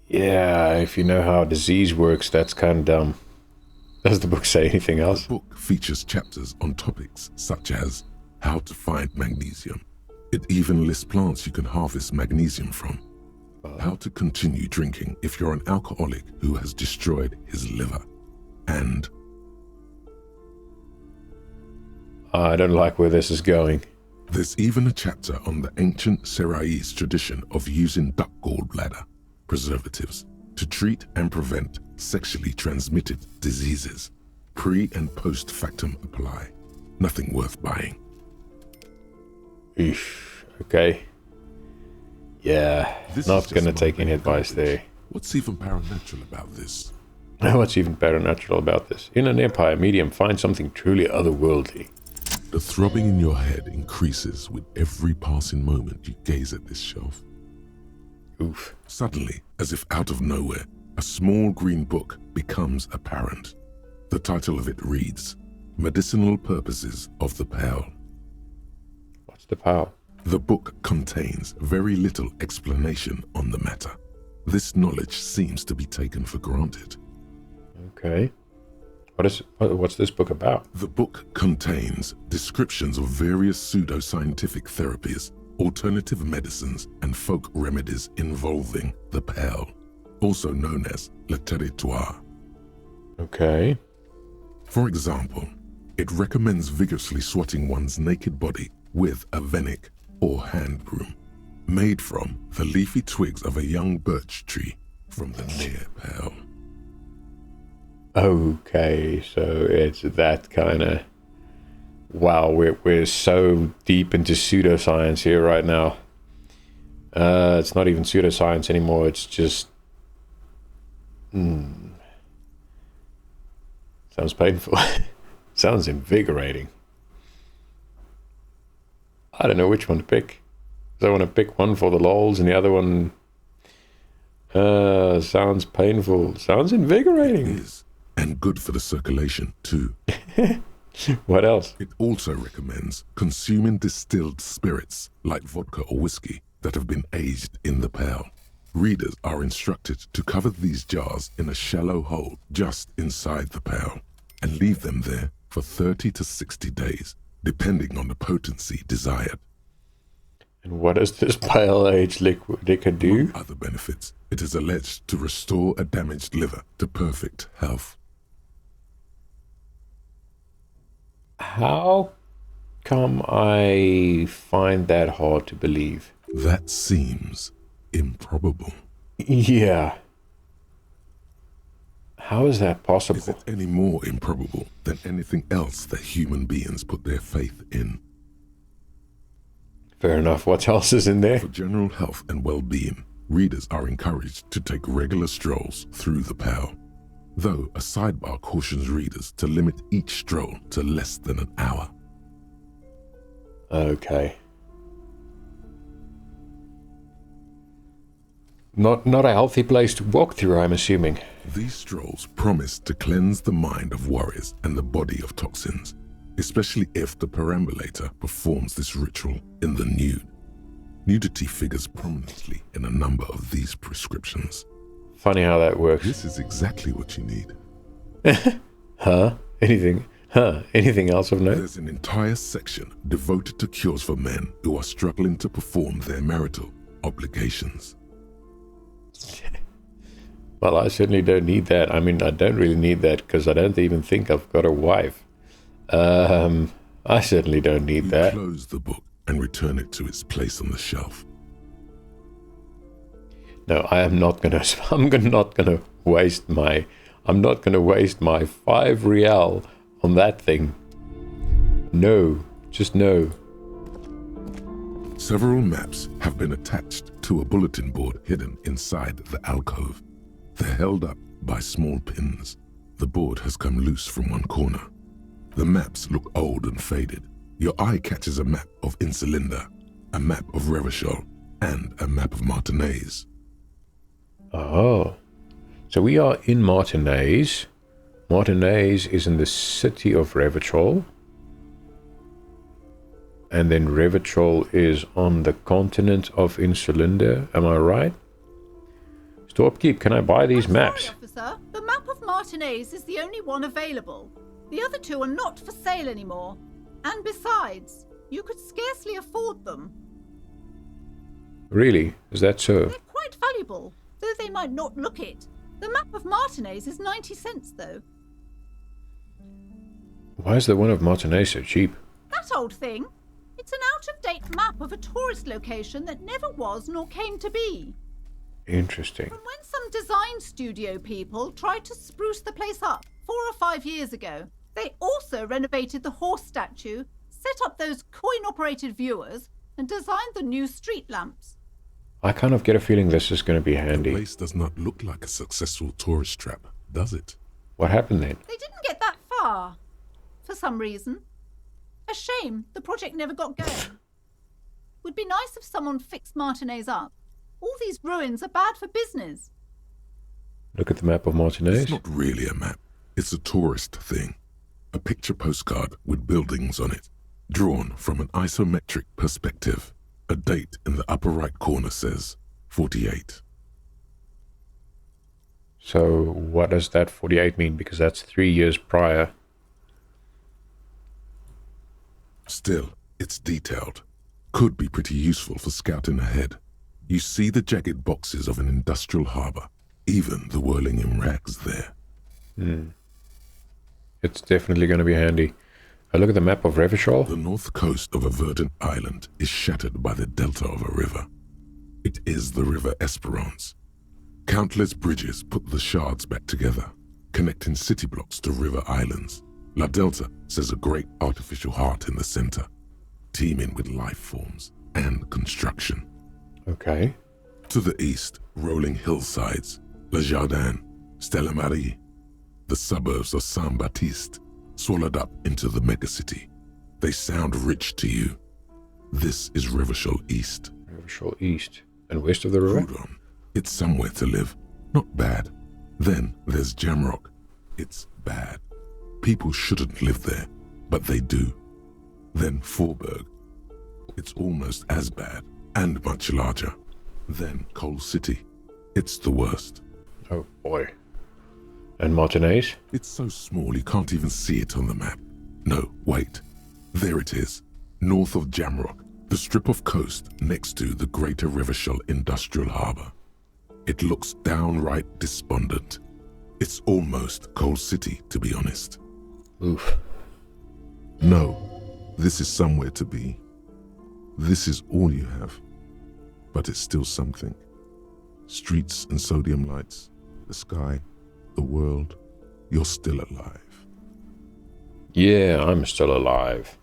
Yeah, if you know how disease works, that's kind of dumb. Does the book say anything else? The book features chapters on topics such as how to find magnesium. It even lists plants you can harvest magnesium from. How to continue drinking if you're an alcoholic who has destroyed his liver. And I don't like where this is going. there's even a chapter on the ancient Seraïs tradition of using duck gallbladder preservatives to treat and prevent sexually transmitted diseases. Pre and post factum apply. Nothing worth buying. Eesh, okay. Yeah, This not is gonna just take my any advice there. What's even paranatural about this? What's even supernatural about this? In an empire medium, find something truly otherworldly. The throbbing in your head increases with every passing moment you gaze at this shelf. Oof. Suddenly, as if out of nowhere, a small green book becomes apparent. The title of it reads, Medicinal Purposes of the Pearl. What's the power? The book contains very little explanation on the matter. This knowledge seems to be taken for granted. Okay. What's this book about? The book contains descriptions of various pseudoscientific therapies, alternative medicines, and folk remedies involving the pearl, also known as le territoire. Okay. For example, it recommends vigorously swatting one's naked body with a venik or hand broom, made from the leafy twigs of a young birch tree from the near pearl. Okay, so it's that kind of... Wow, we're so deep into pseudoscience here right now. It's not even pseudoscience anymore, it's just... Sounds painful. Sounds invigorating. I don't know which one to pick. So I want to pick one for the lols and the other one... sounds painful. Sounds It invigorating. is, and good for the circulation too. What else? It also recommends consuming distilled spirits like vodka or whiskey that have been aged in the pearl. Readers are instructed to cover these jars in a shallow hole just inside the pearl and leave them there for 30 to 60 days, depending on the potency desired. And what does this pale aged liquor do? Among other benefits, it is alleged to restore a damaged liver to perfect health. How come I find that hard to believe? That seems improbable. Yeah. How is that Is possible? it any more improbable than anything else that human beings put their faith in? Fair enough. What else is in there? For general health and well-being, readers are encouraged to take regular strolls through the pearl, though a sidebar cautions readers to limit each stroll to less than an hour. Okay. Not a healthy place to walk through, I'm assuming. These strolls promise to cleanse the mind of worries and the body of toxins, especially if the perambulator performs this ritual in the nude. Nudity figures prominently in a number of these prescriptions. Funny how that works. This is exactly what you need. Huh? Anything else of note? There's an entire section devoted to cures for men who are struggling to perform their marital obligations. Well, I certainly don't need that. I mean, I don't really need that because I don't even think I've got a wife. I certainly don't need that. Close the book and return it to its place on the shelf. No, I am not gonna. I'm not gonna waste my. I'm not gonna waste my 5 real on that thing. No, just no. Several maps have been attached to a bulletin board hidden inside the alcove. They're held up by small pins. The board has come loose from one corner. The maps look old and faded. Your eye catches a map of Insulinda, a map of Revachol, and a map of Martinez. Oh, so we are in Martinez. Martinez is in the city of Revachol. And then Revachol is on the continent of Insulinda. Am I right? Storekeep, can I buy these maps? Sorry, officer. The map of Martinez is the only one available. The other 2 are not for sale anymore. And besides, you could scarcely afford them. Really? Is that so? They're quite valuable, though they might not look it. The map of Martinez is 90 cents, though. Why is the one of Martinez so cheap? That old thing. It's an out-of-date map of a tourist location that never was nor came to be. Interesting. From when some design studio people tried to spruce the place up 4 or 5 years ago. They also renovated the horse statue, set up those coin-operated viewers, and designed the new street lamps. I kind of get a feeling this is going to be handy. The place does not look like a successful tourist trap, does it? What happened then? They didn't get that far, for some reason. A shame the project never got going. Would be nice if someone fixed Martinez up. All these ruins are bad for business. Look at the map of Martinez. It's not really a map. It's a tourist thing. A picture postcard with buildings on it, drawn from an isometric perspective. A date in the upper right corner says 48. So what does that 48 mean? Because that's 3 years prior. Still, it's detailed. Could be pretty useful for scouting ahead. You see the jagged boxes of an industrial harbour, even the whirling in rags there. It's definitely going to be handy. I look at the map of Revachol. The north coast of a verdant island is shattered by the delta of a river. It is the River Esperance. Countless bridges put the shards back together, connecting city blocks to river islands. La Delta says a great artificial heart in the center, teeming with life forms and construction. Okay. To the east, rolling hillsides, Le Jardin, Stella Marie, the suburbs of Saint-Baptiste, swallowed up into the megacity. They sound rich to you. This is Revachol East. Revachol East. And west of the river? Hold on. It's somewhere to live. Not bad. Then there's Jamrock. It's bad. People shouldn't live there, but they do. Then Forberg. It's almost as bad, and much larger. Then Coal City. It's the worst. Oh boy. And Martinez? It's so small you can't even see it on the map. No, wait. There it is. North of Jamrock, the strip of coast next to the Greater Revachol Industrial Harbour. It looks downright despondent. It's almost Coal City, to be honest. Oof. No, this is somewhere to be. This is all you have. But it's still something. Streets and sodium lights, the sky, the world. You're still alive. Yeah, I'm still alive.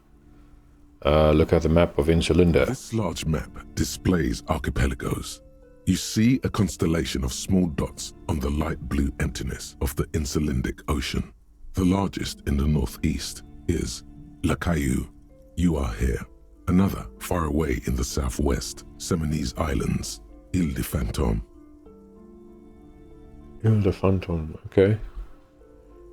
Look at the map of Insulinda. This large map displays archipelagos. You see a constellation of small dots on the light blue emptiness of the Insulindic Ocean. The largest in the northeast is La Caillou. You are here. Another far away in the southwest, Seminese Islands, Ile de Fantôme. Ile de Fantôme, okay.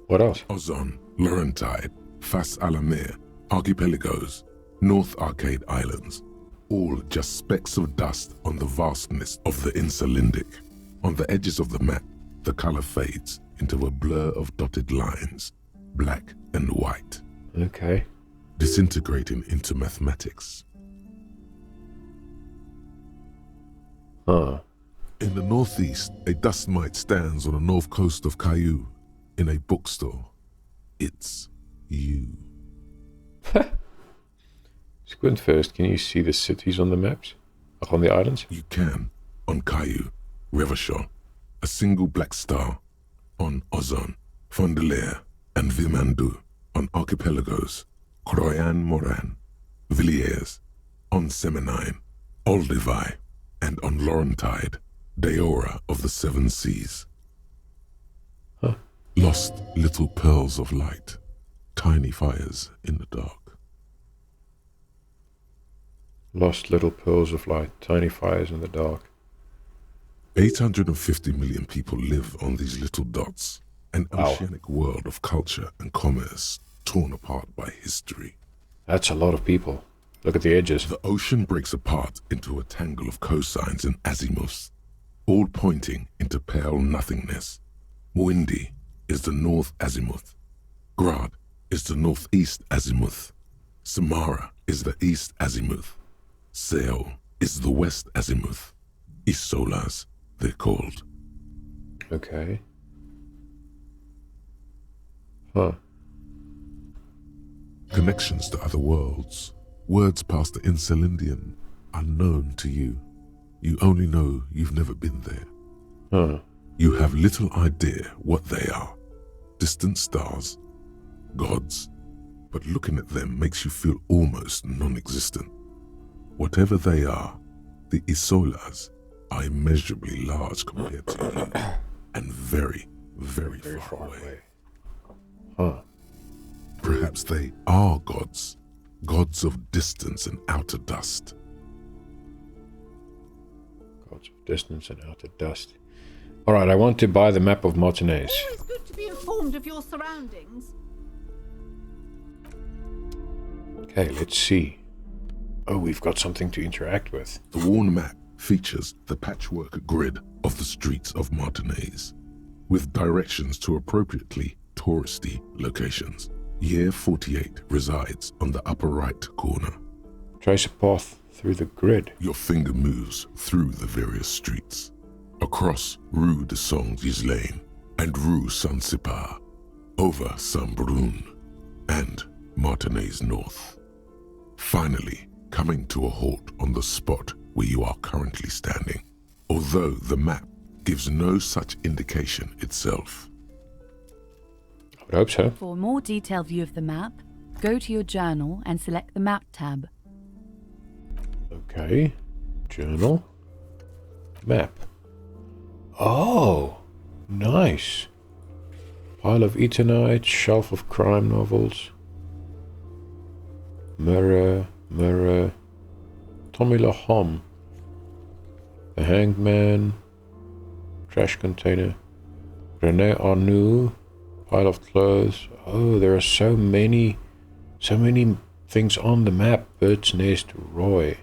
What else? Ozon, Laurentide, Fas à la Mer, Archipelagos, North Arcade Islands, all just specks of dust on the vastness of the Insulindic. On the edges of the map, the color fades into a blur of dotted lines, black and white. Okay. Disintegrating into mathematics. Huh. In the northeast, a dust mite stands on the north coast of Caillou in a bookstore. It's you. Squint first, can you see the cities on the maps? Like on the islands? You can. On Caillou, Revachol, a single black star. On Ozon, Fondelier, and Vilmandu. On Archipelagos, Croyan Moran, Villiers. On Seminine, Olduvai, and on Laurentide, Deora of the Seven Seas. Huh. Lost little pearls of light, tiny fires in the dark. Lost little pearls of light, tiny fires in the dark. 850 million people live on these little dots, an Wow. oceanic world of culture and commerce torn apart by history. That's a lot of people. Look at the edges. The ocean breaks apart into a tangle of cosines and azimuths, all pointing into pale nothingness. Mwindi is the north azimuth. Grad is the northeast azimuth. Samara is the east azimuth. Seo is the west azimuth. Isolas, they're called. Okay. Huh. Connections to other worlds, words past the Insulindian, unknown to you. You only know you've never been there. Huh. You have little idea what they are. Distant stars, gods, but looking at them makes you feel almost non-existent. Whatever they are, the Isolas are immeasurably large compared to you, and very, very far away. Huh. Perhaps they are gods, gods of distance and outer dust. Gods of distance and outer dust. Alright, I want to buy the map of Martinez. Always good to be informed of your surroundings. Okay, let's see. Oh, we've got something to interact with. The worn map features the patchwork grid of the streets of Martinez, with directions to appropriately touristy locations. Year 48 resides on the upper right corner. Trace a path through the grid. Your finger moves through the various streets, across Rue de Saint-Ghislain and Rue Saint-Sipar, over Saint-Brun and Martinez North. Finally, coming to a halt on the spot where you are currently standing, although the map gives no such indication itself. I would hope so. For a more detailed view of the map, go to your journal and select the map tab. Okay. Journal. Map. Oh, nice. Pile of Eternite, shelf of crime novels. Mirror. Tommy Lahom. The Hanged Man. Trash container. Rene Arnoux. Pile of clothes. Oh, there are so many things on the map. Bird's Nest Roy.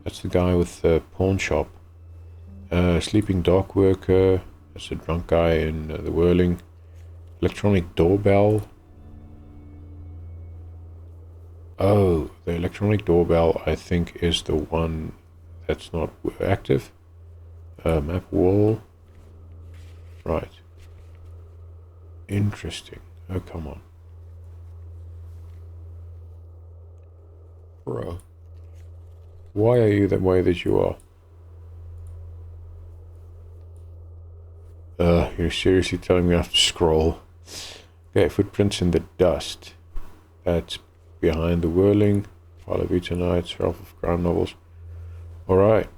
That's the guy with the pawn shop. Sleeping dock worker. That's the drunk guy in the whirling. Electronic doorbell. Oh, the electronic doorbell I think is the one that's not active. Map wall. Right. Interesting. Oh, come on. Bro. Why are you the way that you are? You're seriously telling me I have to scroll? Okay, footprints in the dust. That's behind the whirling. Pile of Eternite, shelf of crime novels. Alright.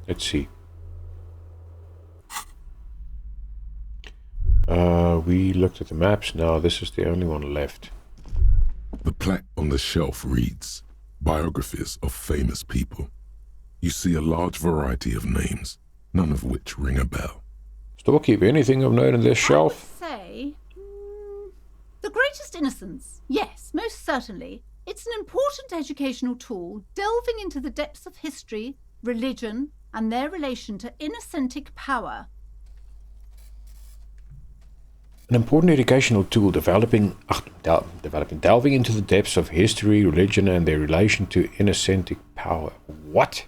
Let's see. We looked at the maps now. This is the only one left. The plaque on the shelf reads, biographies of famous people. You see a large variety of names, none of which ring a bell. Storekeeper, anything of note on this shelf? I would say, The Greatest Innocence. Yes, most certainly. It's an important educational tool delving into the depths of history, religion, and their relation to innocentic power. An important educational tool delving into the depths of history, religion, and their relation to innocentic power. What?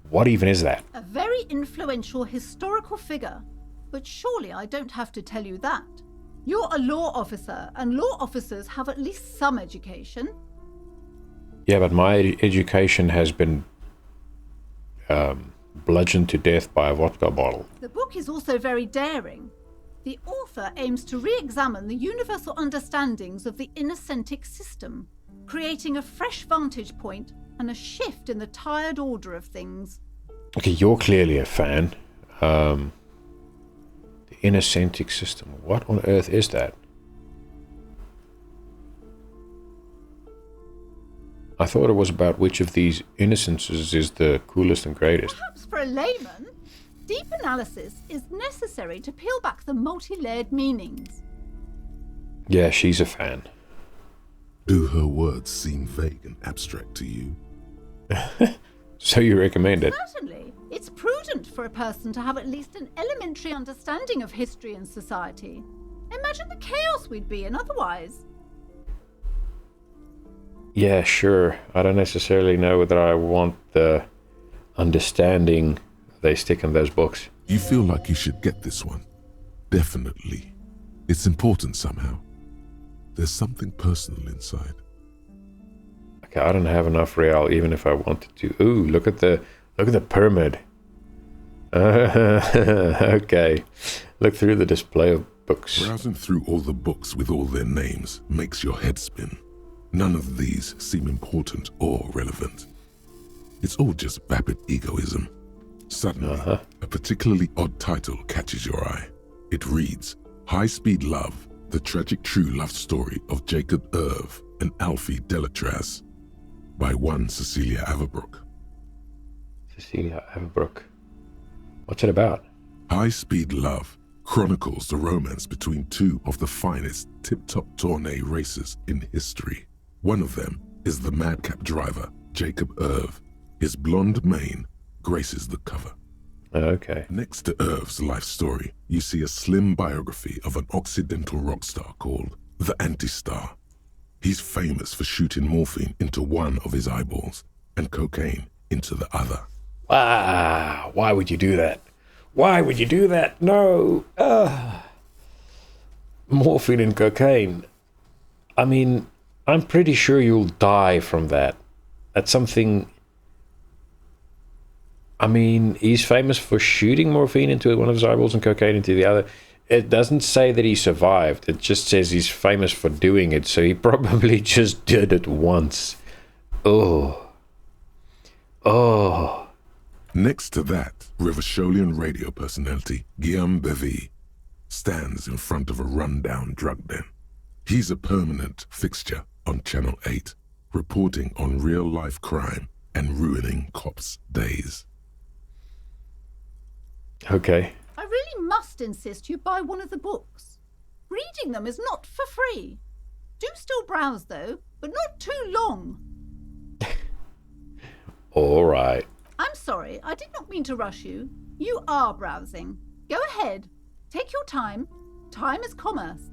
What even is that? A very influential historical figure. But surely I don't have to tell you that. You're a law officer, and law officers have at least some education. Yeah, but my education has been bludgeoned to death by a vodka bottle. The book is also very daring. The author aims to re-examine the universal understandings of the innocentic system, creating a fresh vantage point and a shift in the tired order of things. Okay, you're clearly a fan. The innocentic system. What on earth is that? I thought it was about which of these innocences is the coolest and greatest. Perhaps for a layman, deep analysis is necessary to peel back the multi-layered meanings. Yeah, she's a fan. Do her words seem vague and abstract to you? So you recommend it? Certainly. It's prudent for a person to have at least an elementary understanding of history and society. Imagine the chaos we'd be in otherwise. Yeah, sure. I don't necessarily know whether I want the understanding they stick in those books. You feel like you should get this one. Definitely. It's important somehow. There's something personal inside. Okay, I don't have enough real even if I wanted to. Ooh, look at the pyramid. Okay. Look through the display of books. Browsing through all the books with all their names makes your head spin. None of these seem important or relevant. It's all just vapid egoism. Suddenly, a particularly odd title catches your eye. It reads, High Speed Love, the tragic true love story of Jacob Irv and Alfie Delatraz, by one Cecilia Averbrook. Cecilia Averbrook. What's it about? High Speed Love chronicles the romance between two of the finest tip-top tourney racers in history. One of them is the madcap driver, Jacob Irv. His blonde mane graces the cover. Okay. Next to Irv's life story, you see a slim biography of an Occidental rock star called the Anti-Star. He's famous for shooting morphine into one of his eyeballs and cocaine into the other. Wow, why would you do that? Why would you do that? No. Morphine and cocaine. I mean, I'm pretty sure you'll die from that. That's something... I mean, he's famous for shooting morphine into one of his eyeballs and cocaine into the other. It doesn't say that he survived. It just says he's famous for doing it, so he probably just did it once. Oh. Next to that, Revacholian radio personality Guillaume Bevy stands in front of a rundown drug den. He's a permanent fixture on Channel 8, reporting on real-life crime and ruining cops' days. Okay. I really must insist you buy one of the books. Reading them is not for free. Do still browse, though, but not too long. All right. I'm sorry, I did not mean to rush you. You are browsing. Go ahead. Take your time. Time is commerce.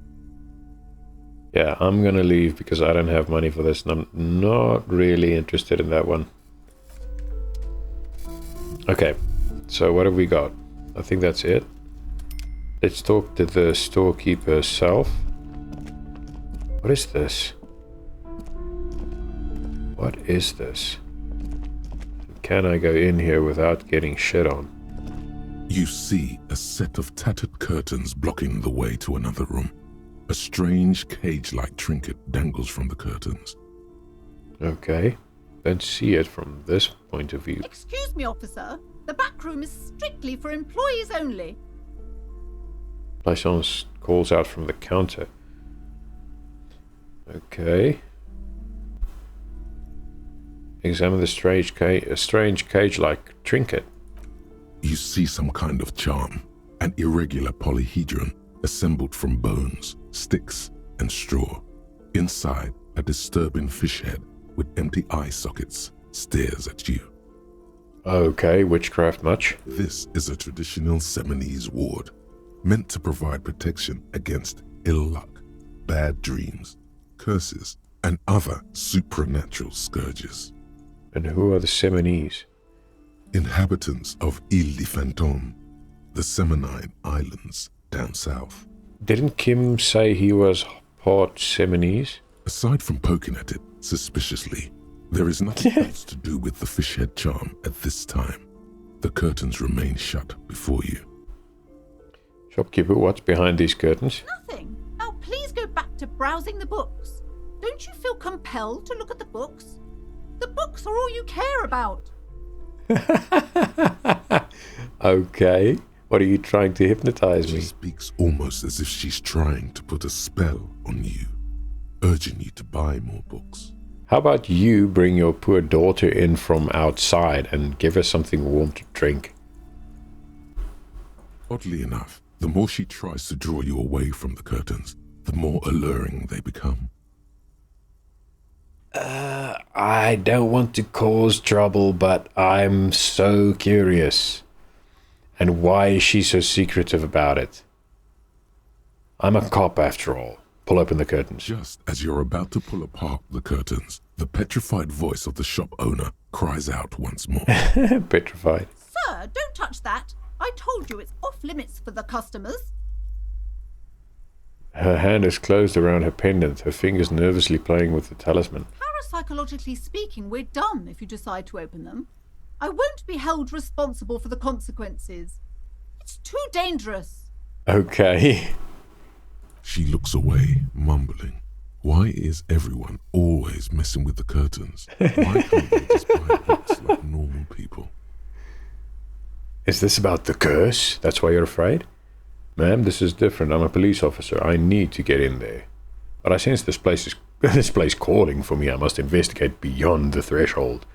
Yeah, I'm gonna leave because I don't have money for this and I'm not really interested in that one. Okay, so what have we got? I think that's it. Let's talk to the storekeeper herself. What is this? What is this? Can I go in here without getting shit on? You see a set of tattered curtains blocking the way to another room. A strange cage-like trinket dangles from the curtains. Okay, don't see it from this point of view. Excuse me, officer. The back room is strictly for employees only. Plaisance calls out from the counter. Okay. Examine the strange cage-like trinket. You see some kind of charm, an irregular polyhedron assembled from bones, sticks, and straw. Inside, a disturbing fish head with empty eye sockets stares at you. Okay, witchcraft much? This is a traditional Seminese ward, meant to provide protection against ill luck, bad dreams, curses, and other supernatural scourges. And who are the Seminese? Inhabitants of Ile de Fantôme, the Seminine Islands down south. Didn't Kim say he was part Seminese? Aside from poking at it suspiciously, there is nothing else to do with the fish head charm at this time. The curtains remain shut before you. Shopkeeper, what's behind these curtains? Nothing. Now please go back to browsing the books. Don't you feel compelled to look at the books? The books are all you care about. Okay. What are you trying to hypnotize me? She speaks almost as if she's trying to put a spell on you, urging you to buy more books. How about you bring your poor daughter in from outside and give her something warm to drink? Oddly enough, the more she tries to draw you away from the curtains, the more alluring they become. I don't want to cause trouble, but I'm so curious. And why is she so secretive about it? I'm a cop after all. Pull open the curtains. Just as you're about to pull apart the curtains, the petrified voice of the shop owner cries out once more. Petrified. Sir, don't touch that. I told you it's off limits for the customers. Her hand is closed around her pendant, her fingers nervously playing with the talisman. Parapsychologically speaking, we're done if you decide to open them. I won't be held responsible for the consequences. It's too dangerous. Okay. She looks away, mumbling. Why is everyone always messing with the curtains? Why can't they just buy books like normal people? Is this about the curse? That's why you're afraid? Ma'am, this is different. I'm a police officer. I need to get in there. But I sense this place calling for me. I must investigate beyond the threshold.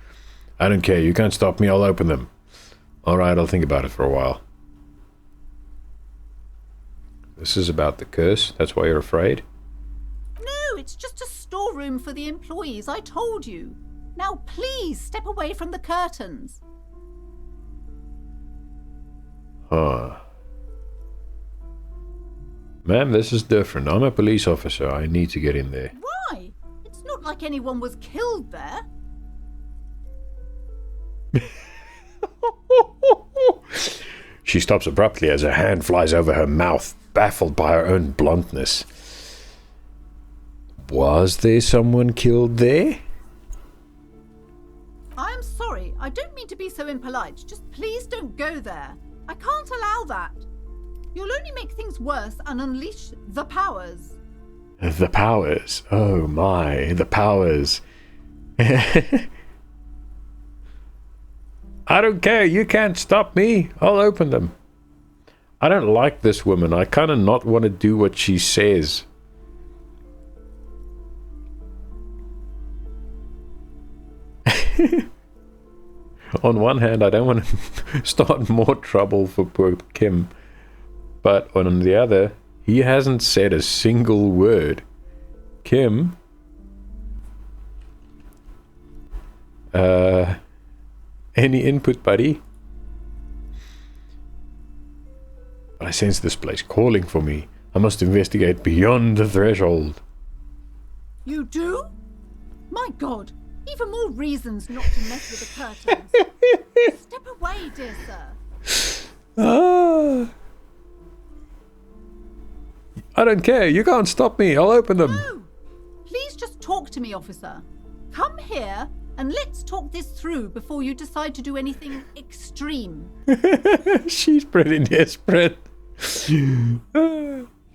I don't care. You can't stop me. I'll open them. All right, I'll think about it for a while. This is about the curse. That's why you're afraid? No, it's just a storeroom for the employees. I told you. Now please step away from the curtains. Huh. Ma'am, this is different. I'm a police officer. I need to get in there. Why? It's not like anyone was killed there. She stops abruptly as her hand flies over her mouth, baffled by her own bluntness. Was there someone killed there? I'm sorry. I don't mean to be so impolite. Just please don't go there. I can't allow that. You'll only make things worse and unleash the powers. The powers? Oh my, the powers. I don't care. You can't stop me. I'll open them. I don't like this woman. I kind of not want to do what she says. On one hand, I don't want to start more trouble for poor Kim. But on the other, he hasn't said a single word. Kim? Any input, buddy? But I sense this place calling for me. I must investigate beyond the threshold. You do? My God, even more reasons not to mess with the curtains. Step away, dear sir. I don't care. You can't stop me. I'll open them. No. Please just talk to me, officer. Come here and let's talk this through before you decide to do anything extreme. She's pretty desperate. She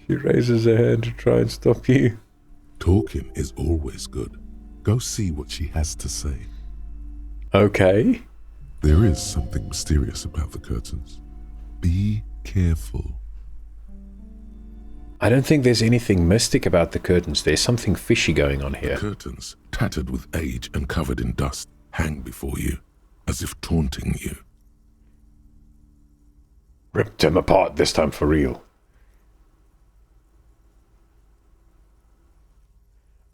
raises her hand to try and stop you. Talking is always good. Go see what she has to say. Okay. There is something mysterious about the curtains. Be careful. I don't think there's anything mystic about the curtains. There's something fishy going on here. The curtains, tattered with age and covered in dust, hang before you, as if taunting you. Ripped him apart this time for real.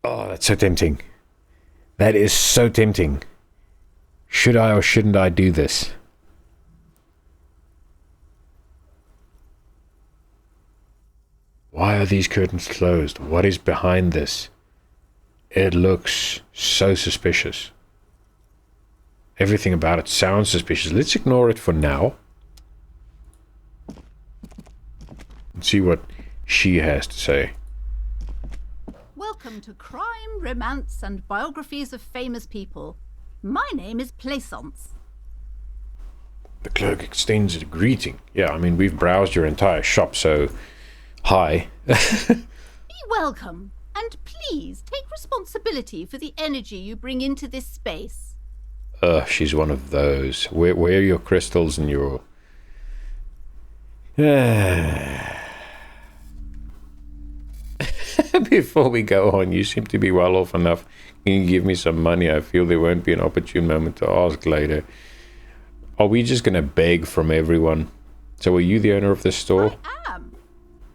Oh, that's so tempting. That is so tempting. Should I or shouldn't I do this? Why are these curtains closed? What is behind this? It looks so suspicious. Everything about it sounds suspicious. Let's ignore it for now. And see what she has to say. Welcome to Crime, Romance, and Biographies of Famous People. My name is Plaisance. The clerk extends a greeting. Yeah, I mean, we've browsed your entire shop, so... Hi. Be welcome, and please take responsibility for the energy you bring into this space. She's one of those. Where are your crystals and your... Before we go on, you seem to be well off enough. Can you give me some money? I feel there won't be an opportune moment to ask later. Are we just going to beg from everyone? So are you the owner of this store? I am.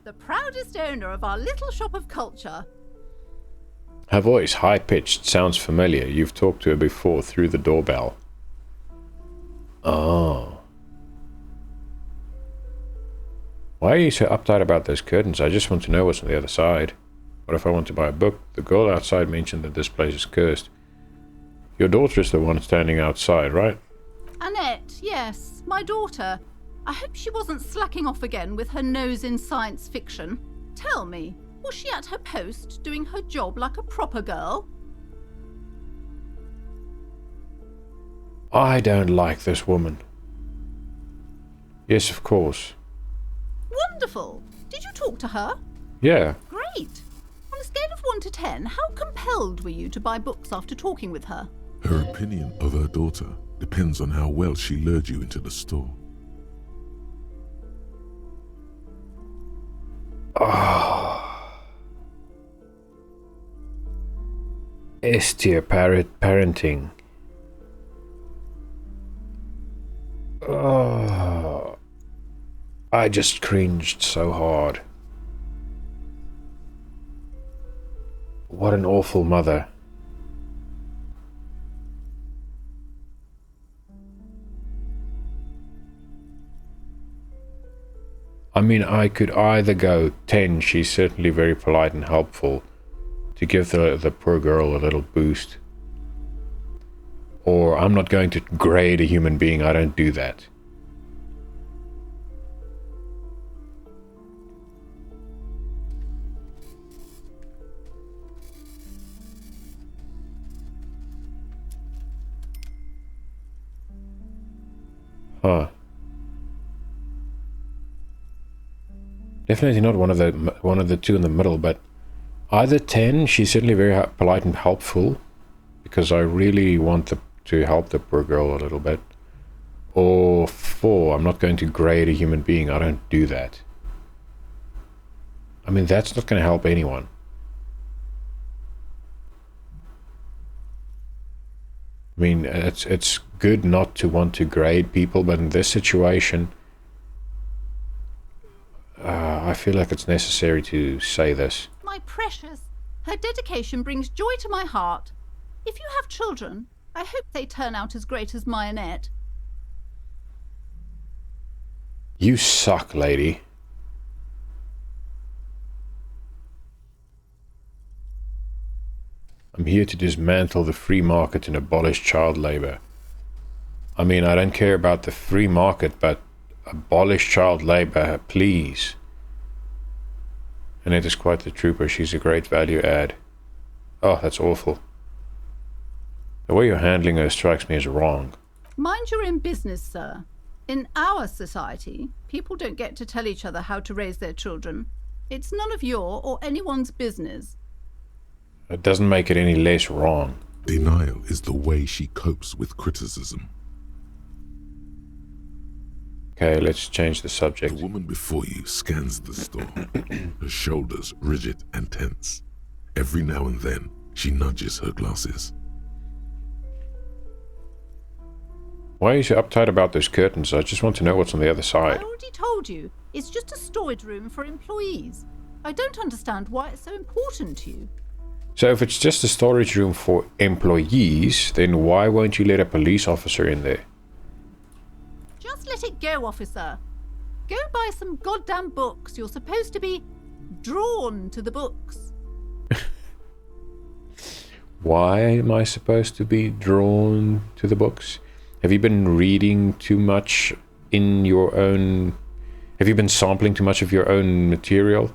The proudest owner of our little shop of culture. Her voice, high-pitched, sounds familiar. You've talked to her before through the doorbell. Oh. Why are you so uptight about those curtains? I just want to know what's on the other side. What if I want to buy a book? The girl outside mentioned that this place is cursed. Your daughter is the one standing outside, right? Annette, yes, my daughter. I hope she wasn't slacking off again with her nose in science fiction. Tell me, was she at her post doing her job like a proper girl? I don't like this woman. Yes, of course. Wonderful. Did you talk to her? Yeah. Great. On a scale of 1 to 10, how compelled were you to buy books after talking with her? Her opinion of her daughter depends on how well she lured you into the store. S-tier parenting. Oh, I just cringed so hard. What an awful mother. I mean, I could either go 10, she's certainly very polite and helpful, to give the poor girl a little boost. Or I'm not going to grade a human being, I don't do that. Huh. Definitely not one of the two in the middle, but either 10, she's certainly very polite and helpful, because I really want to help the poor girl a little bit. Or 4, I'm not going to grade a human being, I don't do that. I mean, that's not going to help anyone. I mean, it's good not to want to grade people, but in this situation, I feel like it's necessary to say this. My precious, her dedication brings joy to my heart. If you have children, I hope they turn out as great as my Annette. You suck, lady. I'm here to dismantle the free market and abolish child labor. I mean, I don't care about the free market, but abolish child labor, please. And it is quite the trooper. She's a great value add. Oh, that's awful. The way you're handling her strikes me as wrong. Mind your own business, sir. In our society, people don't get to tell each other how to raise their children. It's none of your or anyone's business. It doesn't make it any less wrong. Denial is the way she copes with criticism. Okay, let's change the subject. The woman before you scans the store, her shoulders rigid and tense. Every now and then, she nudges her glasses. Why are you so uptight about those curtains? I just want to know what's on the other I side. already told you, it's just a storage room for employees. I don't understand why it's so important to you. So if it's just a storage room for employees, then why won't you let a police officer in there? Just let it go, officer. Go buy some goddamn books. You're supposed to be drawn to the books. Why am I supposed to be drawn to the books? Have you been reading too much in your own... Have you been sampling too much of your own material?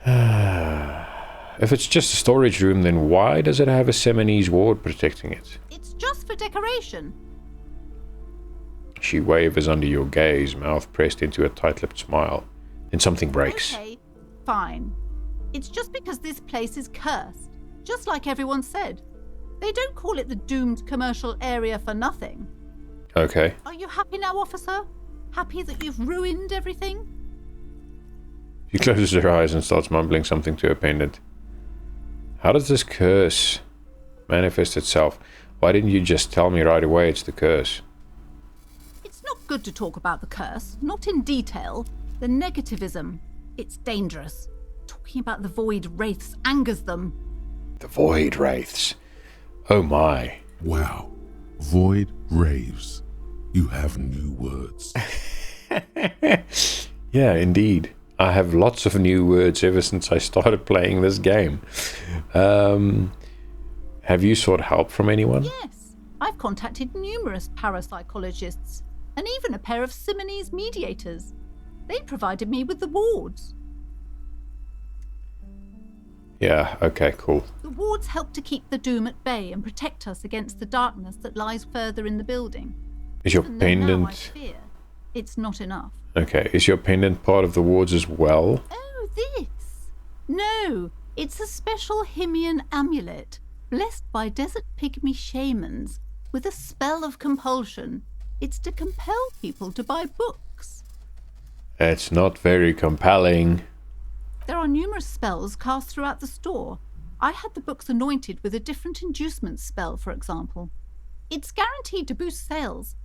If it's just a storage room, then why does it have a Seminese ward protecting it? It's just for decoration. She wavers under your gaze, mouth pressed into a tight-lipped smile. Then something breaks. Okay, fine. It's just because this place is cursed, just like everyone said. They don't call it the doomed commercial area for nothing. Okay. Are you happy now, officer? Happy that you've ruined everything? She closes her eyes and starts mumbling something to her pendant. How does this curse manifest itself? Why didn't you just tell me right away it's the curse? It's not good to talk about the curse, not in detail. The negativism, it's dangerous. Talking about the void wraiths angers them. The void wraiths. Oh my. Wow. Void raves. You have new words. Yeah, indeed. I have lots of new words ever since I started playing this game. Have you sought help from anyone? Yes, I've contacted numerous parapsychologists and even a pair of Simonese mediators. They provided me with the wards. Yeah, okay, cool. The wards help to keep the doom at bay and protect us against the darkness that lies further in the building. Is your Even though now I pendant... fear it's not enough. Okay, is your pendant part of the wards as well? Oh, this? No, it's a special Himian amulet, blessed by desert pygmy shamans, with a spell of compulsion. It's to compel people to buy books. It's not very compelling. There are numerous spells cast throughout the store. I had the books anointed with a different inducement spell, for example. It's guaranteed to boost sales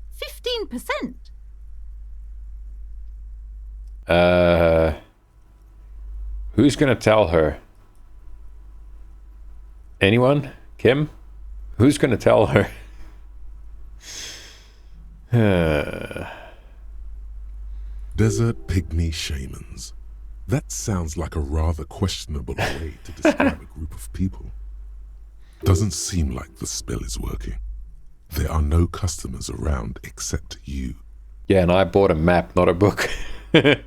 15%. Who's gonna tell her? Anyone? Kim? Who's gonna tell her? Desert pygmy shamans. That sounds like a rather questionable way to describe a group of people. Doesn't seem like the spell is working. There are no customers around except you. Yeah, and I bought a map, not a book. There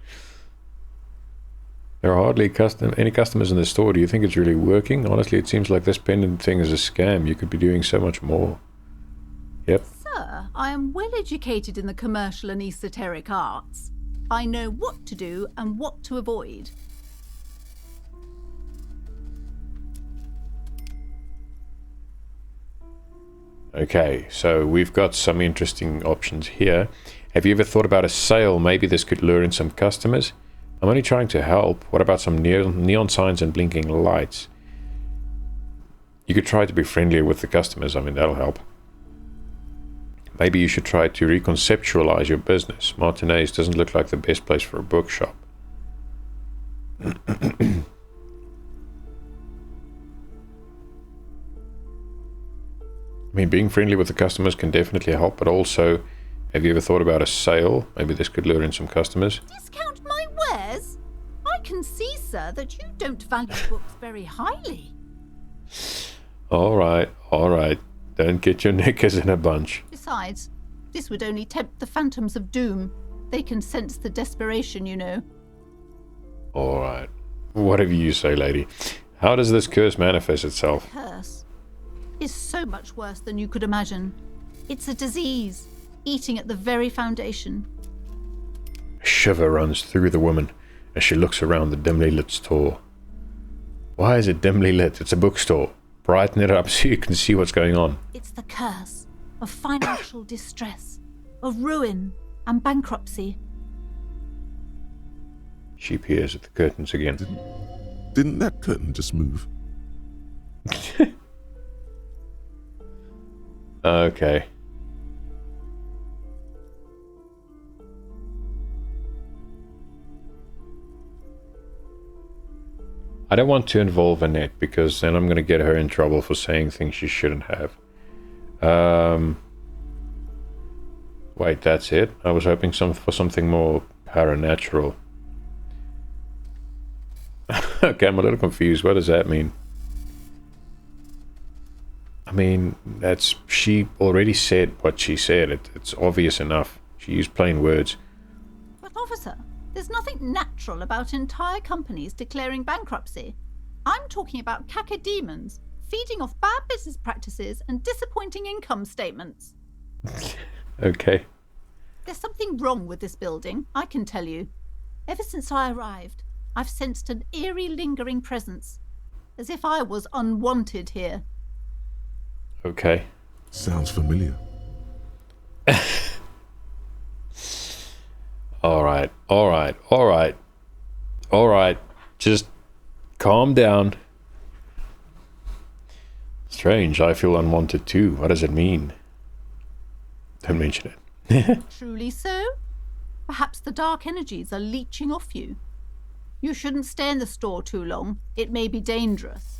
are hardly any customers in the store. Do you think it's really working? Honestly, it seems like this pendant thing is a scam. You could be doing so much more. Yep. Sir, I am well educated in the commercial and esoteric arts. I know what to do and what to avoid. Okay, so we've got some interesting options here. Have you ever thought about a sale? Maybe this could lure in some customers. I'm only trying to help. What about some neon signs and blinking lights? You could try to be friendlier with the customers. I mean, that'll help. Maybe you should try to reconceptualize your business. Martinez doesn't look like the best place for a bookshop. I mean, being friendly with the customers can definitely help, but also, have you ever thought about a sale? Maybe this could lure in some customers. Discount my wares? I can see, sir, that you don't value books very highly. All right. Don't get your knickers in a bunch. Besides, this would only tempt the phantoms of doom. They can sense the desperation, you know. All right. Whatever you say, lady. How does this curse manifest itself? Curse is so much worse than you could imagine. It's a disease, eating at the very foundation. A shiver runs through the woman as she looks around the dimly lit store. Why is it dimly lit? It's a bookstore. Brighten it up so you can see what's going on. It's the curse of financial distress, of ruin and bankruptcy. She peers at the curtains again. Didn't that curtain just move? Okay. I don't want to involve Annette because then I'm going to get her in trouble for saying things she shouldn't have. Wait, that's it? I was hoping for something more paranatural. Okay, I'm a little confused. What does that mean? I mean, she already said what she said. It's obvious enough. She used plain words. But officer, there's nothing natural about entire companies declaring bankruptcy. I'm talking about cacodemons, feeding off bad business practices and disappointing income statements. Okay. There's something wrong with this building, I can tell you. Ever since I arrived, I've sensed an eerie lingering presence, as if I was unwanted here. Okay. Sounds familiar. Alright. Just calm down. Strange, I feel unwanted too. What does it mean? Don't mention it. Truly so? Perhaps the dark energies are leeching off you. You shouldn't stay in the store too long. It may be dangerous.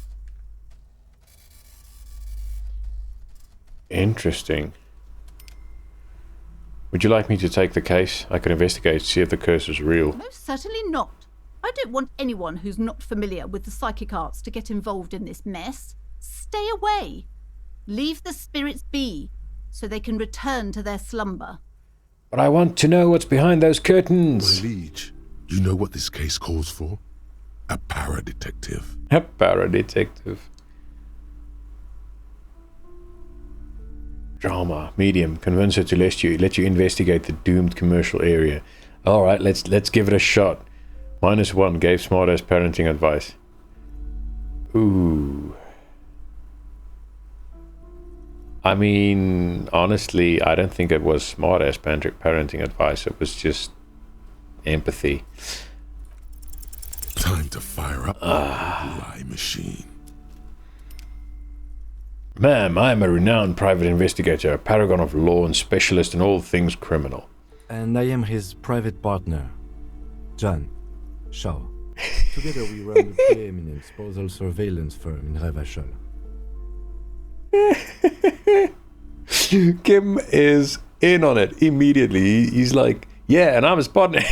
Interesting. Would you like me to take the case? I could investigate, see if the curse is real. Most certainly not. I don't want anyone who's not familiar with the psychic arts to get involved in this mess. Stay away. Leave the spirits be, so they can return to their slumber. But I want to know what's behind those curtains. My liege, do you know what this case calls for? A para-detective. A para-detective. Drama, medium. Convince her to let you investigate the doomed commercial area. Alright, let's give it a shot. -1 gave smartass parenting advice. Ooh. I mean, honestly, I don't think it was smartass parenting advice. It was just empathy. Time to fire up the lie machine. Ma'am, I am a renowned private investigator, a paragon of law and specialist in all things criminal. And I am his private partner, John Shaw. Together we run the preeminent postal surveillance firm in Revachol. Kim is in on it immediately. He's like, yeah, and I'm his partner.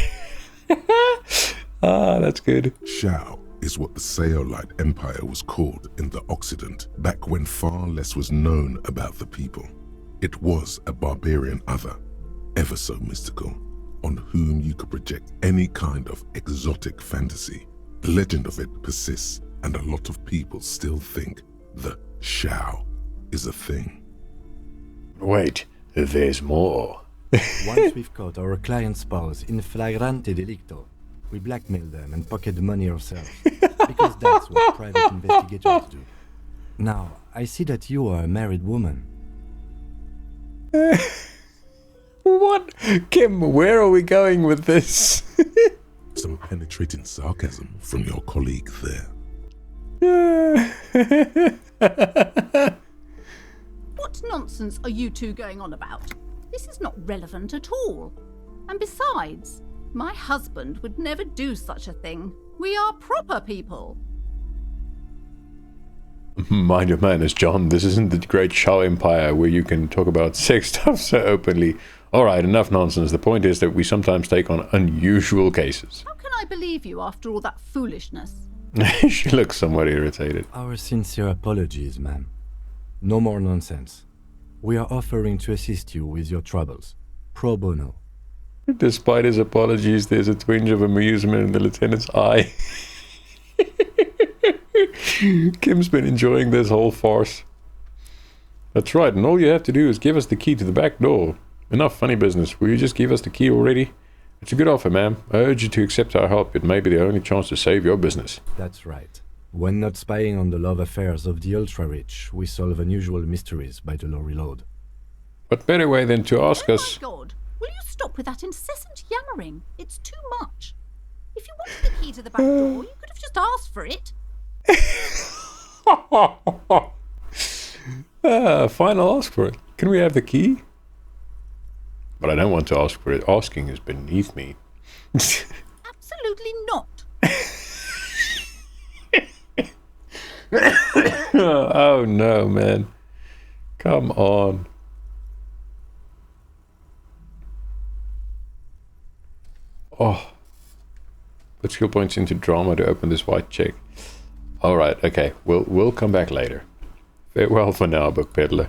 That's good. Shao is what the Saolite Empire was called in the Occident, back when far less was known about the people. It was a barbarian other, ever so mystical, on whom you could project any kind of exotic fantasy. The legend of it persists, and a lot of people still think the Shao is a thing. Wait, there's more. Once we've caught our client's spouse in flagrante delicto, we blackmail them and pocket the money ourselves. Because that's what private investigators do. Now, I see that you are a married woman. What? Kim, where are we going with this? Some penetrating sarcasm from your colleague there. What nonsense are you two going on about? This is not relevant at all. And besides, my husband would never do such a thing. We are proper people. Mind your manners, John. This isn't the great Shao Empire where you can talk about sex stuff so openly. Alright, enough nonsense. The point is that we sometimes take on unusual cases. How can I believe you after all that foolishness? She looks somewhat irritated. Our sincere apologies, ma'am. No more nonsense. We are offering to assist you with your troubles. Pro bono. Despite his apologies, there's a twinge of amusement in the lieutenant's eye. Kim's been enjoying this whole farce. That's right, and all you have to do is give us the key to the back door. Enough funny business. Will you just give us the key already? It's a good offer, ma'am. I urge you to accept our help. It may be the only chance to save your business. That's right. When not spying on the love affairs of the ultra-rich, we solve unusual mysteries by the low reload. What better way than to ask us... Oh my God! Will you stop with that incessant yammering? It's too much. If you wanted the key to the back door, you could have just asked for it. Fine, I'll ask for it. Can we have the key? But I don't want to ask for it. Asking is beneath me. Absolutely not. Oh no, man. Come on. Oh. Put skill points into drama to open this white check. Alright, okay. We'll come back later. Farewell for now, book peddler.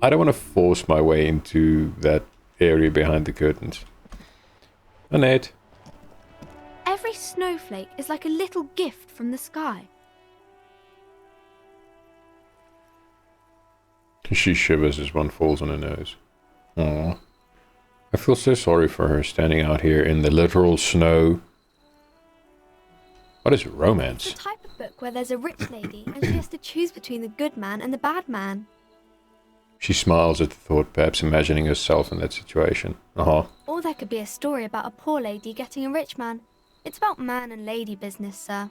I don't want to force my way into that area behind the curtains. Annette. Every snowflake is like a little gift from the sky. She shivers as one falls on her nose. Aww. I feel so sorry for her standing out here in the literal snow. What is romance? It's the type of book where there's a rich lady and she has to choose between the good man and the bad man. She smiles at the thought, perhaps imagining herself in that situation. Or there could be a story about a poor lady getting a rich man. It's about man and lady business, sir.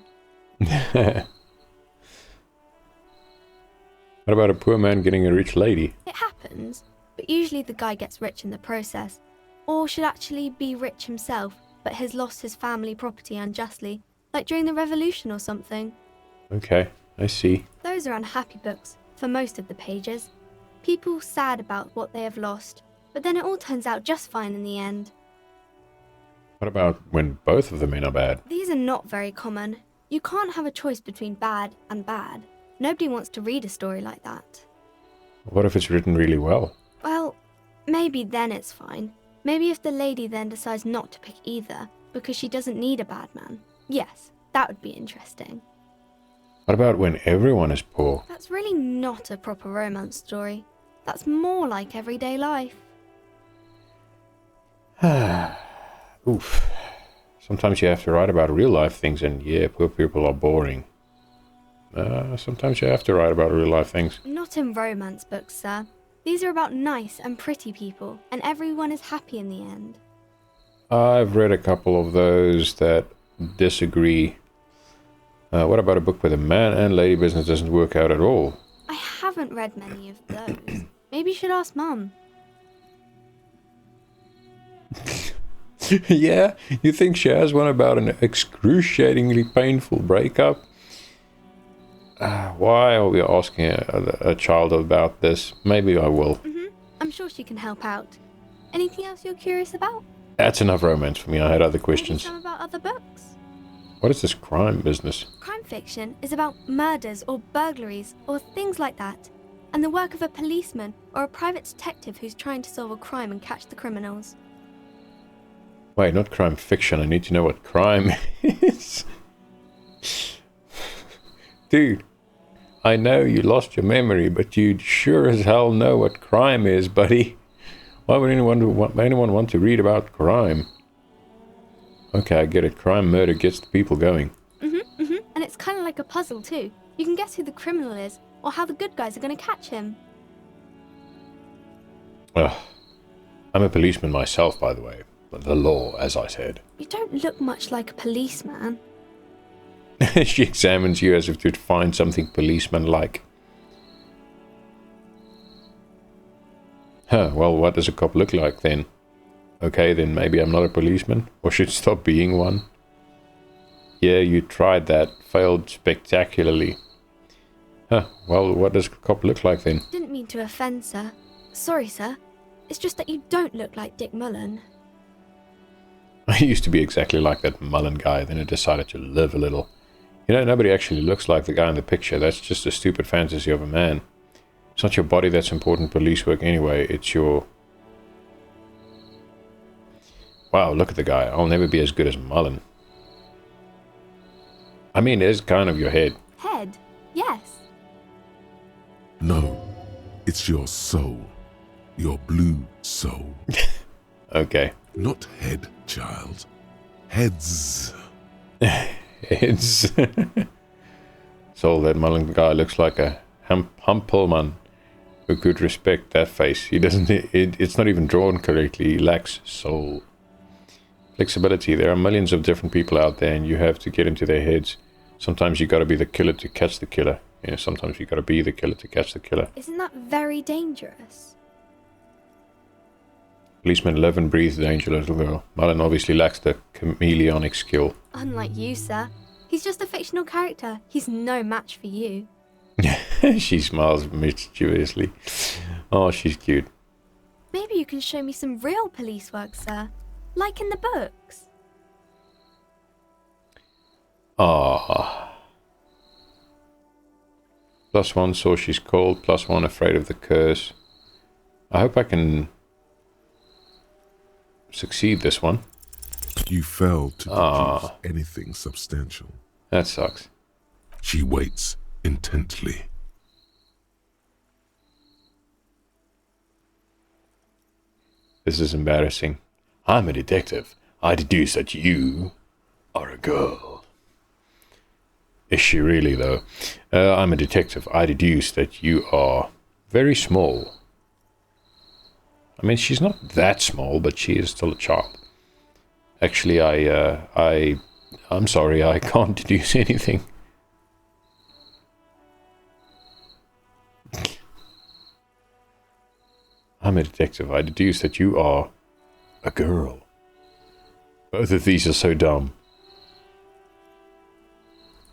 What about a poor man getting a rich lady? It happens, but usually the guy gets rich in the process. Or should actually be rich himself, but has lost his family property unjustly, like during the revolution or something. Okay, I see. Those are unhappy books, for most of the pages. People sad about what they have lost, but then it all turns out just fine in the end. What about when both of the men are bad? These are not very common. You can't have a choice between bad and bad. Nobody wants to read a story like that. What if it's written really well? Well, maybe then it's fine. Maybe if the lady then decides not to pick either, because she doesn't need a bad man. Yes, that would be interesting. What about when everyone is poor? That's really not a proper romance story. That's more like everyday life. Oof. Sometimes you have to write about real life things, and yeah, poor people are boring. Sometimes you have to write about real life things. Not in romance books, sir. These are about nice and pretty people, and everyone is happy in the end. I've read a couple of those that disagree. What about a book where the man and lady business doesn't work out at all? I haven't read many of those. Maybe you should ask Mum. Yeah? You think she has one about an excruciatingly painful breakup? Why are we asking a child about this? Maybe I will. I'm sure she can help out. Anything else you're curious about? That's enough romance for me. I had other questions. Maybe some about other books? What is this crime business? Crime fiction is about murders or burglaries or things like that, and the work of a policeman or a private detective who's trying to solve a crime and catch the criminals. Wait, not crime fiction. I need to know what crime is. Dude, I know you lost your memory, but you sure as hell know what crime is, buddy. Why would anyone want to read about crime? Okay, I get it. Crime, murder gets the people going. And it's kind of like a puzzle too. You can guess who the criminal is, or how the good guys are going to catch him. I'm a policeman myself, by the way. The law, as I said. You don't look much like a policeman. She examines you as if to find something policeman-like. Well, what does a cop look like then? Okay, then maybe I'm not a policeman, or should stop being one. Yeah, you tried that. Failed spectacularly. Well, what does a cop look like then? Didn't mean to offend, sir. Sorry, sir. It's just that you don't look like Dick Mullen. I used to be exactly like that Mullen guy, then I decided to live a little. You know, nobody actually looks like the guy in the picture. That's just a stupid fantasy of a man. It's not your body that's important police work anyway, it's your... Wow, look at the guy. I'll never be as good as Mullen. I mean, there's kind of your head. Head? Yes. No, it's your soul. Your blue soul. Okay. Not head, child. Heads. Heads. So that Mullen guy looks like a Humpelman who could respect that face. He doesn't... It's not even drawn correctly. He lacks soul. Flexibility. There are millions of different people out there and you have to get into their heads. Sometimes you gotta be the killer to catch the killer. You know, sometimes you gotta be the killer to catch the killer. Isn't that very dangerous? Policeman live and breathe danger, little girl. Mullen obviously lacks the chameleonic skill. Unlike you, sir. He's just a fictional character. He's no match for you. She smiles mischievously. Oh, she's cute. Maybe you can show me some real police work, sir. Like in the books. Ah. +1 saw she's cold. +1 afraid of the curse. I hope I can succeed this one. You fail to deduce anything substantial. That sucks. She waits intently. This is embarrassing. I'm a detective. I deduce that you are a girl. Is she really, though? I'm a detective. I deduce that you are very small. I mean, she's not that small, but she is still a child. Actually, I'm sorry, I can't deduce anything. I'm a detective. I deduce that you are a girl. Both of these are so dumb.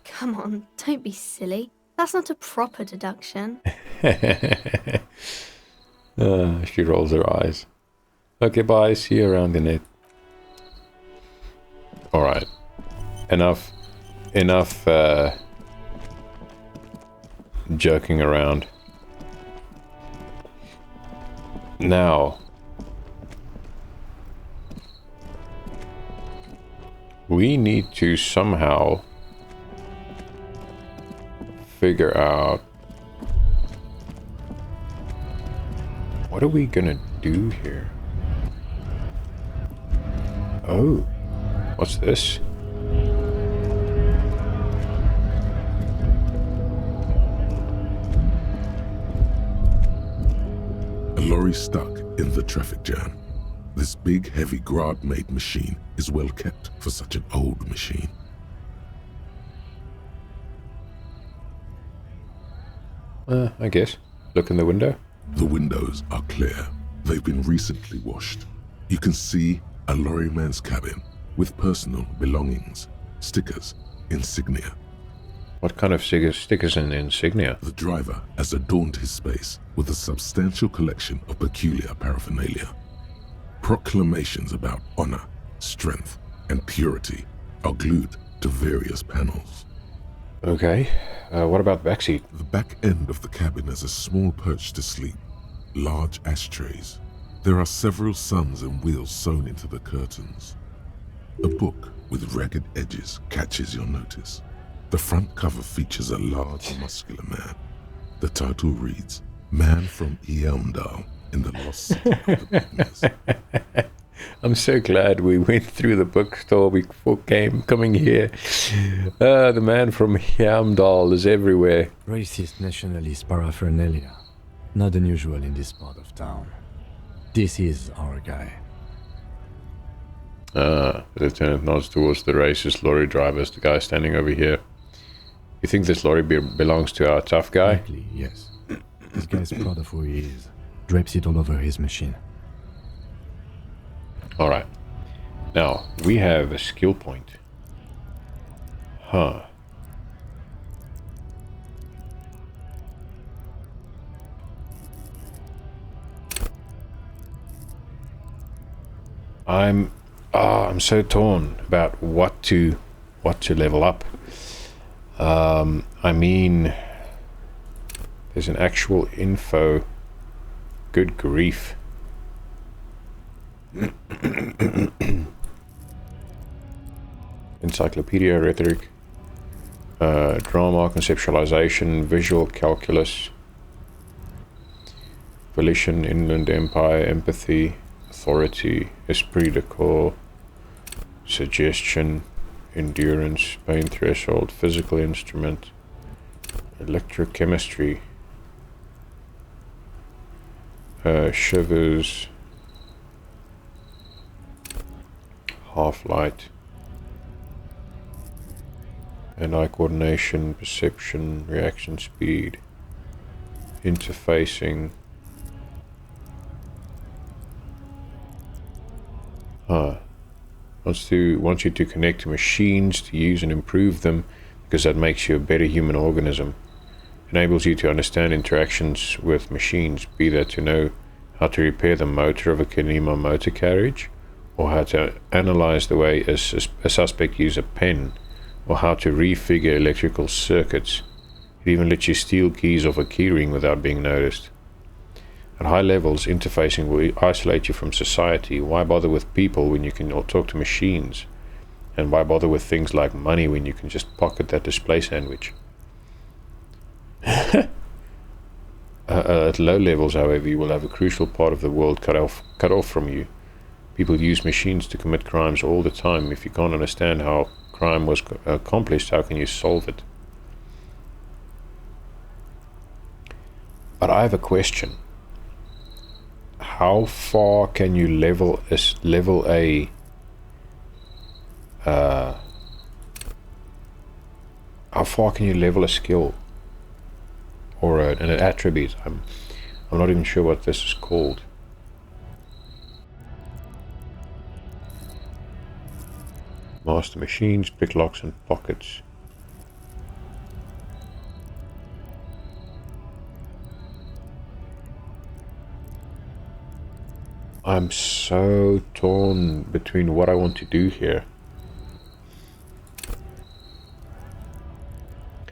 Come on, don't be silly. That's not a proper deduction. She rolls her eyes. Okay, bye. See you around the net. Alright. Enough joking around. Now, we need to somehow figure out what are we gonna do here? Oh, what's this? A lorry stuck in the traffic jam. This big, heavy Grad-made machine is well kept for such an old machine. I guess. Look in the window. The windows are clear. They've been recently washed. You can see a lorryman's cabin with personal belongings, stickers, insignia. What kind of stickers and insignia? The driver has adorned his space with a substantial collection of peculiar paraphernalia. Proclamations about honor, strength, and purity are glued to various panels. Okay. What about the backseat? The back end of the cabin has a small perch to sleep, large ashtrays. There are several suns and wheels sewn into the curtains. A book with ragged edges catches your notice. The front cover features a large, muscular man. The title reads, Man from Hjelmdall in the Lost City of the Pygmies. I'm so glad we went through the bookstore before coming here. The man from Hjelmdall is everywhere. Racist nationalist paraphernalia. Not unusual in this part of town. This is our guy. The lieutenant nods towards the racist lorry drivers, the guy standing over here. You think this lorry belongs to our tough guy? Likely, yes. This guy's proud of who he is. Drapes it all over his machine. Alright. Now, we have a skill point. Huh. I'm so torn about what to level up. I mean, there's an actual info. Good grief. Encyclopedia, rhetoric, drama, conceptualization, visual calculus, volition, inland empire, empathy, authority, esprit de corps, suggestion, endurance, pain threshold, physical instrument, electrochemistry, shivers, half light, Hand-eye coordination, perception, reaction speed, interfacing. Wants you to connect to machines, to use and improve them, because that makes you a better human organism. Enables you to understand interactions with machines, be that to know how to repair the motor of a Kinema motor carriage, or how to analyze the way a suspect uses a pen, or how to refigure electrical circuits. It even lets you steal keys off a keyring without being noticed. At high levels, interfacing will isolate you from society. Why bother with people when you can talk to machines? And why bother with things like money when you can just pocket that display sandwich? At low levels, however, you will have a crucial part of the world cut off from you. People use machines to commit crimes all the time. If you can't understand how crime was accomplished, how can you solve it? But I have a question. How far can you level a skill or an attribute? I'm not even sure what this is called. Master machines, pick locks and pockets. I'm so torn between what I want to do here.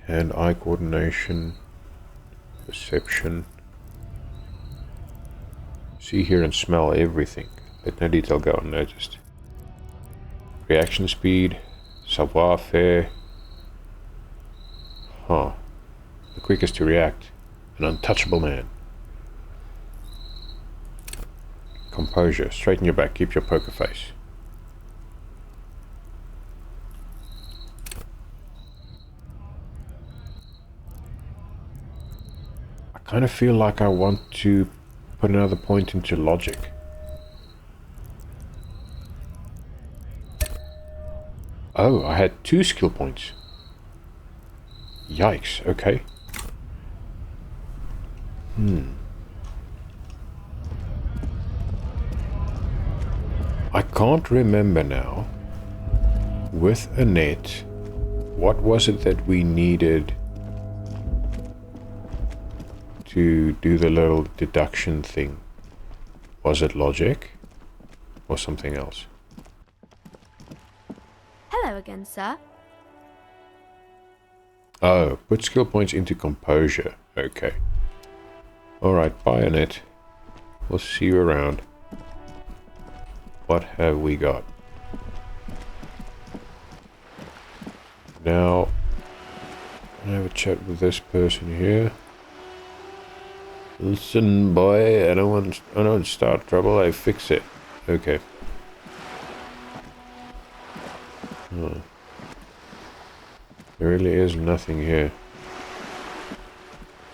Hand-eye coordination, perception. See, hear and smell everything. Let no detail go unnoticed. Reaction speed, savoir-faire. The quickest to react. An untouchable man. Composure. Straighten your back. Keep your poker face. I kind of feel like I want to put another point into logic. Oh, I had 2 skill points. Yikes. Okay. I can't remember now. With Annette, what was it that we needed to do the little deduction thing? Was it logic or something else? Hello again, sir. Oh, put skill points into composure. Okay. Alright, bye Annette. We'll see you around. What have we got? Now, I have a chat with this person here. Listen, boy, I don't want to start trouble. I fix it. Okay. There really is nothing here.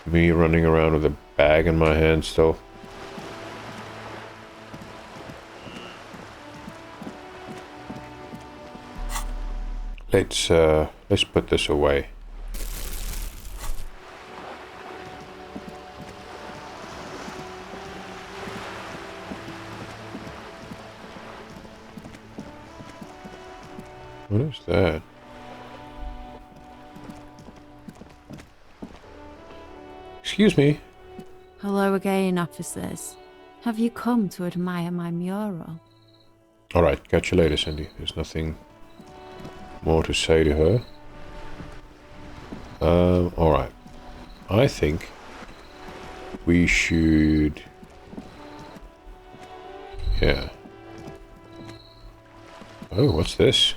Me running around with a bag in my hand still. Let's put this away. What is that? Excuse me. Hello again, officers. Have you come to admire my mural? Alright, catch you later, Cindy. There's nothing more to say to her. Alright. I think we should... Yeah. Oh, what's this?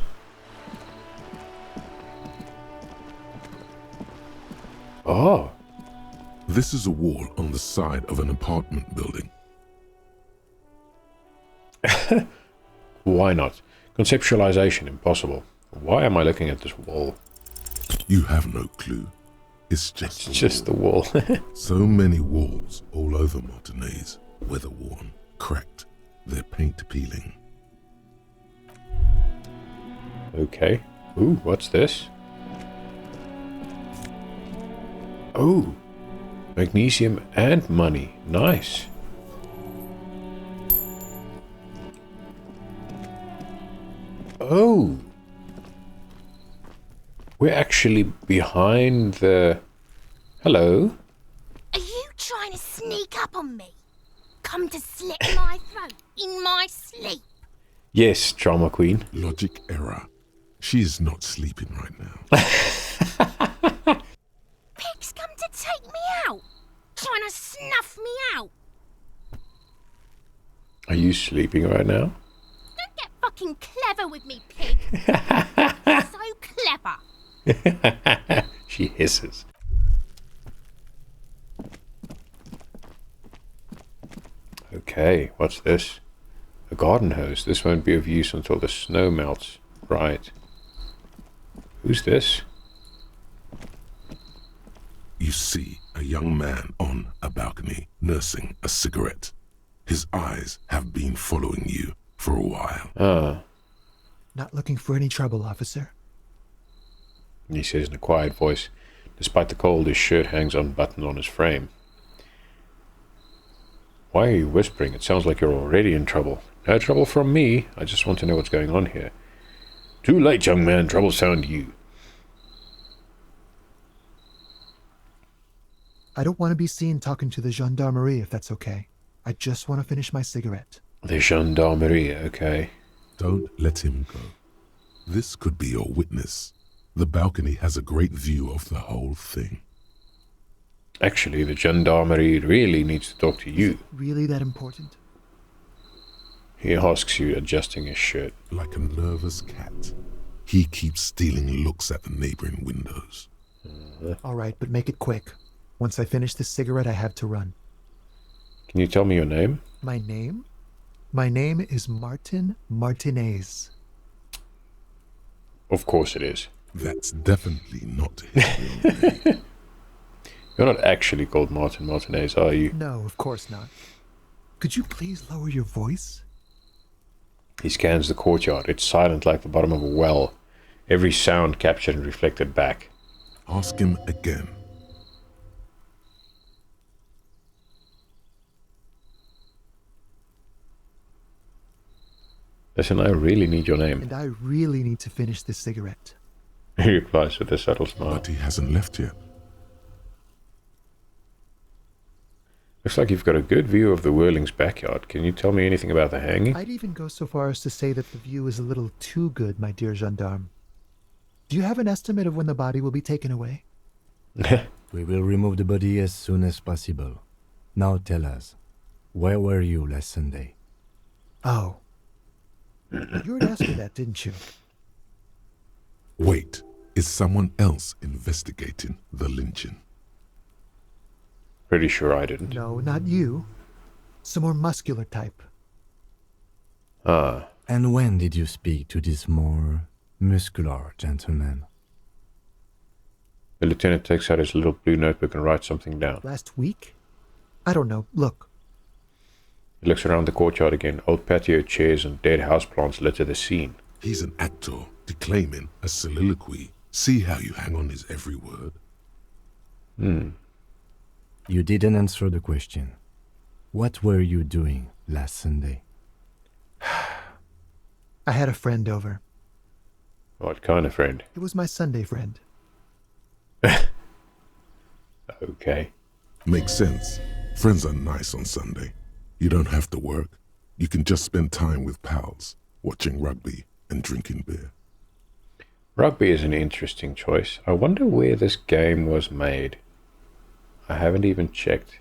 Oh. This is a wall on the side of an apartment building. Why not? Conceptualization impossible. Why am I looking at this wall? You have no clue. It's just the wall. So many walls all over Martinaise, weather-worn, cracked, their paint peeling. Okay. Ooh, what's this? Oh, magnesium and money. Nice. Oh. We're actually behind the... Hello? Are you trying to sneak up on me? Come to slit my throat in my sleep? Yes, Drama Queen. Logic error. She is not sleeping right now. Pig's come to take me out. Trying to snuff me out. Are you sleeping right now? Don't get fucking clever with me, pig. So clever. She hisses. Okay, what's this? A garden hose. This won't be of use until the snow melts. Right. Who's this? You see a young man on a balcony nursing a cigarette. His eyes have been following you for a while. Ah. Not looking for any trouble, officer. He says in a quiet voice. Despite the cold, his shirt hangs unbuttoned on his frame. Why are you whispering? It sounds like you're already in trouble. No trouble from me. I just want to know what's going on here. Too late, young man. Trouble's found you. I don't want to be seen talking to the gendarmerie, if that's okay. I just want to finish my cigarette. The gendarmerie, okay. Don't let him go. This could be your witness. The balcony has a great view of the whole thing. Actually, the gendarmerie really needs to talk to you. Really that important? He asks you, adjusting his shirt. Like a nervous cat, he keeps stealing looks at the neighboring windows. All right, but make it quick. Once I finish this cigarette, I have to run. Can you tell me your name? My name? My name is Martin Martinez. Of course it is. That's definitely not his real name. You're not actually called Martin Martinez, are you? No, of course not. Could you please lower your voice? He scans the courtyard. It's silent like the bottom of a well. Every sound captured and reflected back. Ask him again. Listen, I really need your name. And I really need to finish this cigarette. He replies with a subtle smile. But he hasn't left yet. Looks like you've got a good view of the Whirling's backyard. Can you tell me anything about the hanging? I'd even go so far as to say that the view is a little too good, my dear gendarme. Do you have an estimate of when the body will be taken away? We will remove the body as soon as possible. Now tell us, where were you last Sunday? Oh. You already asked me that, didn't you? Wait, is someone else investigating the lynching? Pretty sure I didn't. No, not you. Some more muscular type. Ah. And when did you speak to this more muscular gentleman? The lieutenant takes out his little blue notebook and writes something down. Last week? I don't know. Look. He looks around the courtyard again. Old patio chairs and dead houseplants litter the scene. He's an actor declaiming a soliloquy. See how you hang on his every word? You didn't answer the question. What were you doing last Sunday? I had a friend over. What kind of friend? It was my Sunday friend. Okay. Makes sense. Friends are nice on Sunday. You don't have to work. You can just spend time with pals, watching rugby and drinking beer. Rugby is an interesting choice. I wonder where this game was made. I haven't even checked.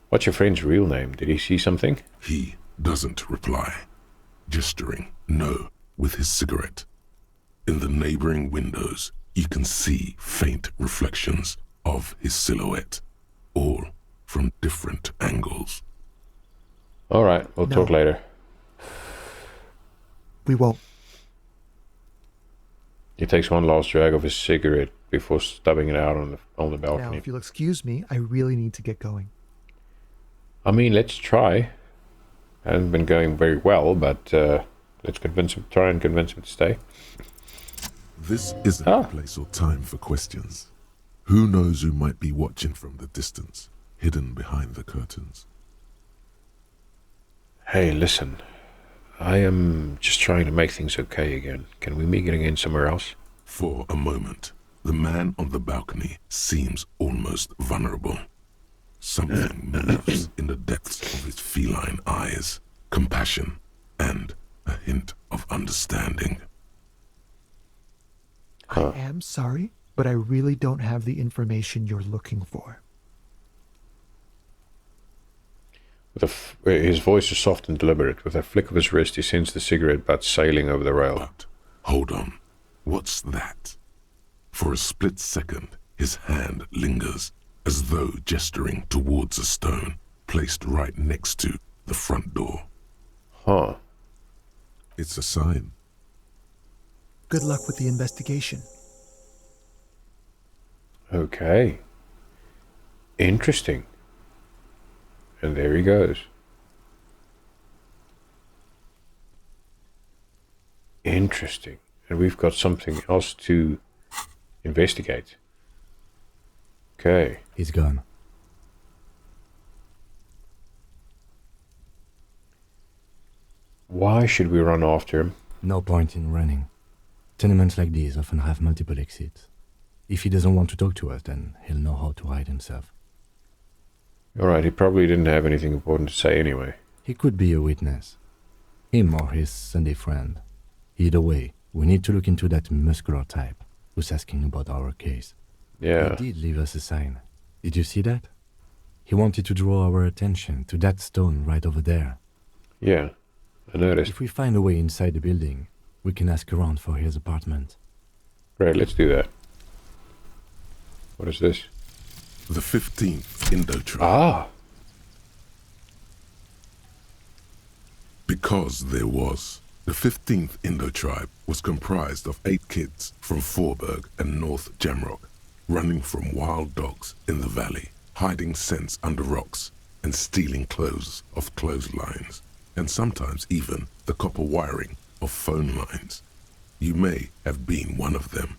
What's your friend's real name? Did he see something? He doesn't reply, gesturing no with his cigarette. In the neighboring windows, you can see faint reflections of his silhouette, all from different angles. All right, we'll talk later. We won't. He takes one last drag of his cigarette before stubbing it out on the balcony. Now, if you'll excuse me, I really need to get going. I mean, let's try. Hasn't been going very well, but let's try and convince him to stay. This isn't a place or time for questions. Who knows who might be watching from the distance, hidden behind the curtains? Hey, listen. I am just trying to make things okay again. Can we meet again somewhere else? For a moment, the man on the balcony seems almost vulnerable. Something moves in the depths of his feline eyes, compassion, and a hint of understanding. I am sorry, but I really don't have the information you're looking for. His voice is soft and deliberate. With a flick of his wrist, he sends the cigarette butt sailing over the rail. But, hold on. What's that? For a split second, his hand lingers, as though gesturing towards a stone placed right next to the front door. Huh. It's a sign. Good luck with the investigation. Okay. Interesting. And there he goes. Interesting. And we've got something else to investigate. Okay. He's gone. Why should we run after him? No point in running. Tenements like these often have multiple exits. If he doesn't want to talk to us, then he'll know how to hide himself. Alright, he probably didn't have anything important to say anyway. He could be a witness. Him or his Sunday friend. Either way, we need to look into that muscular type who's asking about our case. Yeah. He did leave us a sign. Did you see that? He wanted to draw our attention to that stone right over there. Yeah, I noticed. If we find a way inside the building, we can ask around for his apartment. Great, let's do that. What is this? The 15th Indo-tribe. Ah! Because there was. The 15th Indo-tribe was comprised of 8 kids from Forberg and North Jamrock, running from wild dogs in the valley, hiding scents under rocks, and stealing clothes off clotheslines, and sometimes even the copper wiring of phone lines. You may have been one of them.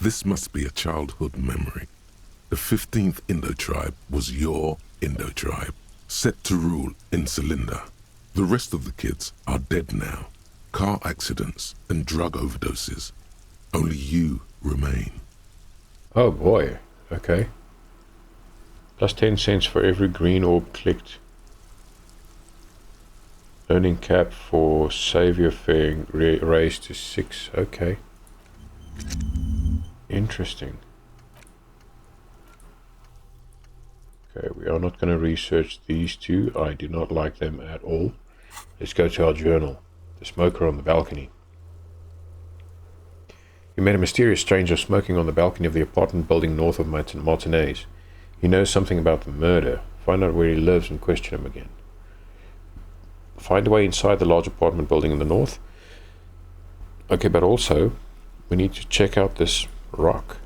This must be a childhood memory. The 15th Indo-tribe was your Indo-tribe, set to rule in Celinda. The rest of the kids are dead now. Car accidents and drug overdoses. Only you remain. Oh boy, okay. Plus 10 cents for every green orb clicked. Earning cap for savior fare raised to 6, okay. Interesting. Okay, we are not going to research these two. I do not like them at all. Let's go to our journal. The smoker on the balcony. You met a mysterious stranger smoking on the balcony of the apartment building north of Martinez. He knows something about the murder. Find out where he lives and question him again. Find a way inside the large apartment building in the north. Okay, but also, we need to check out this rock.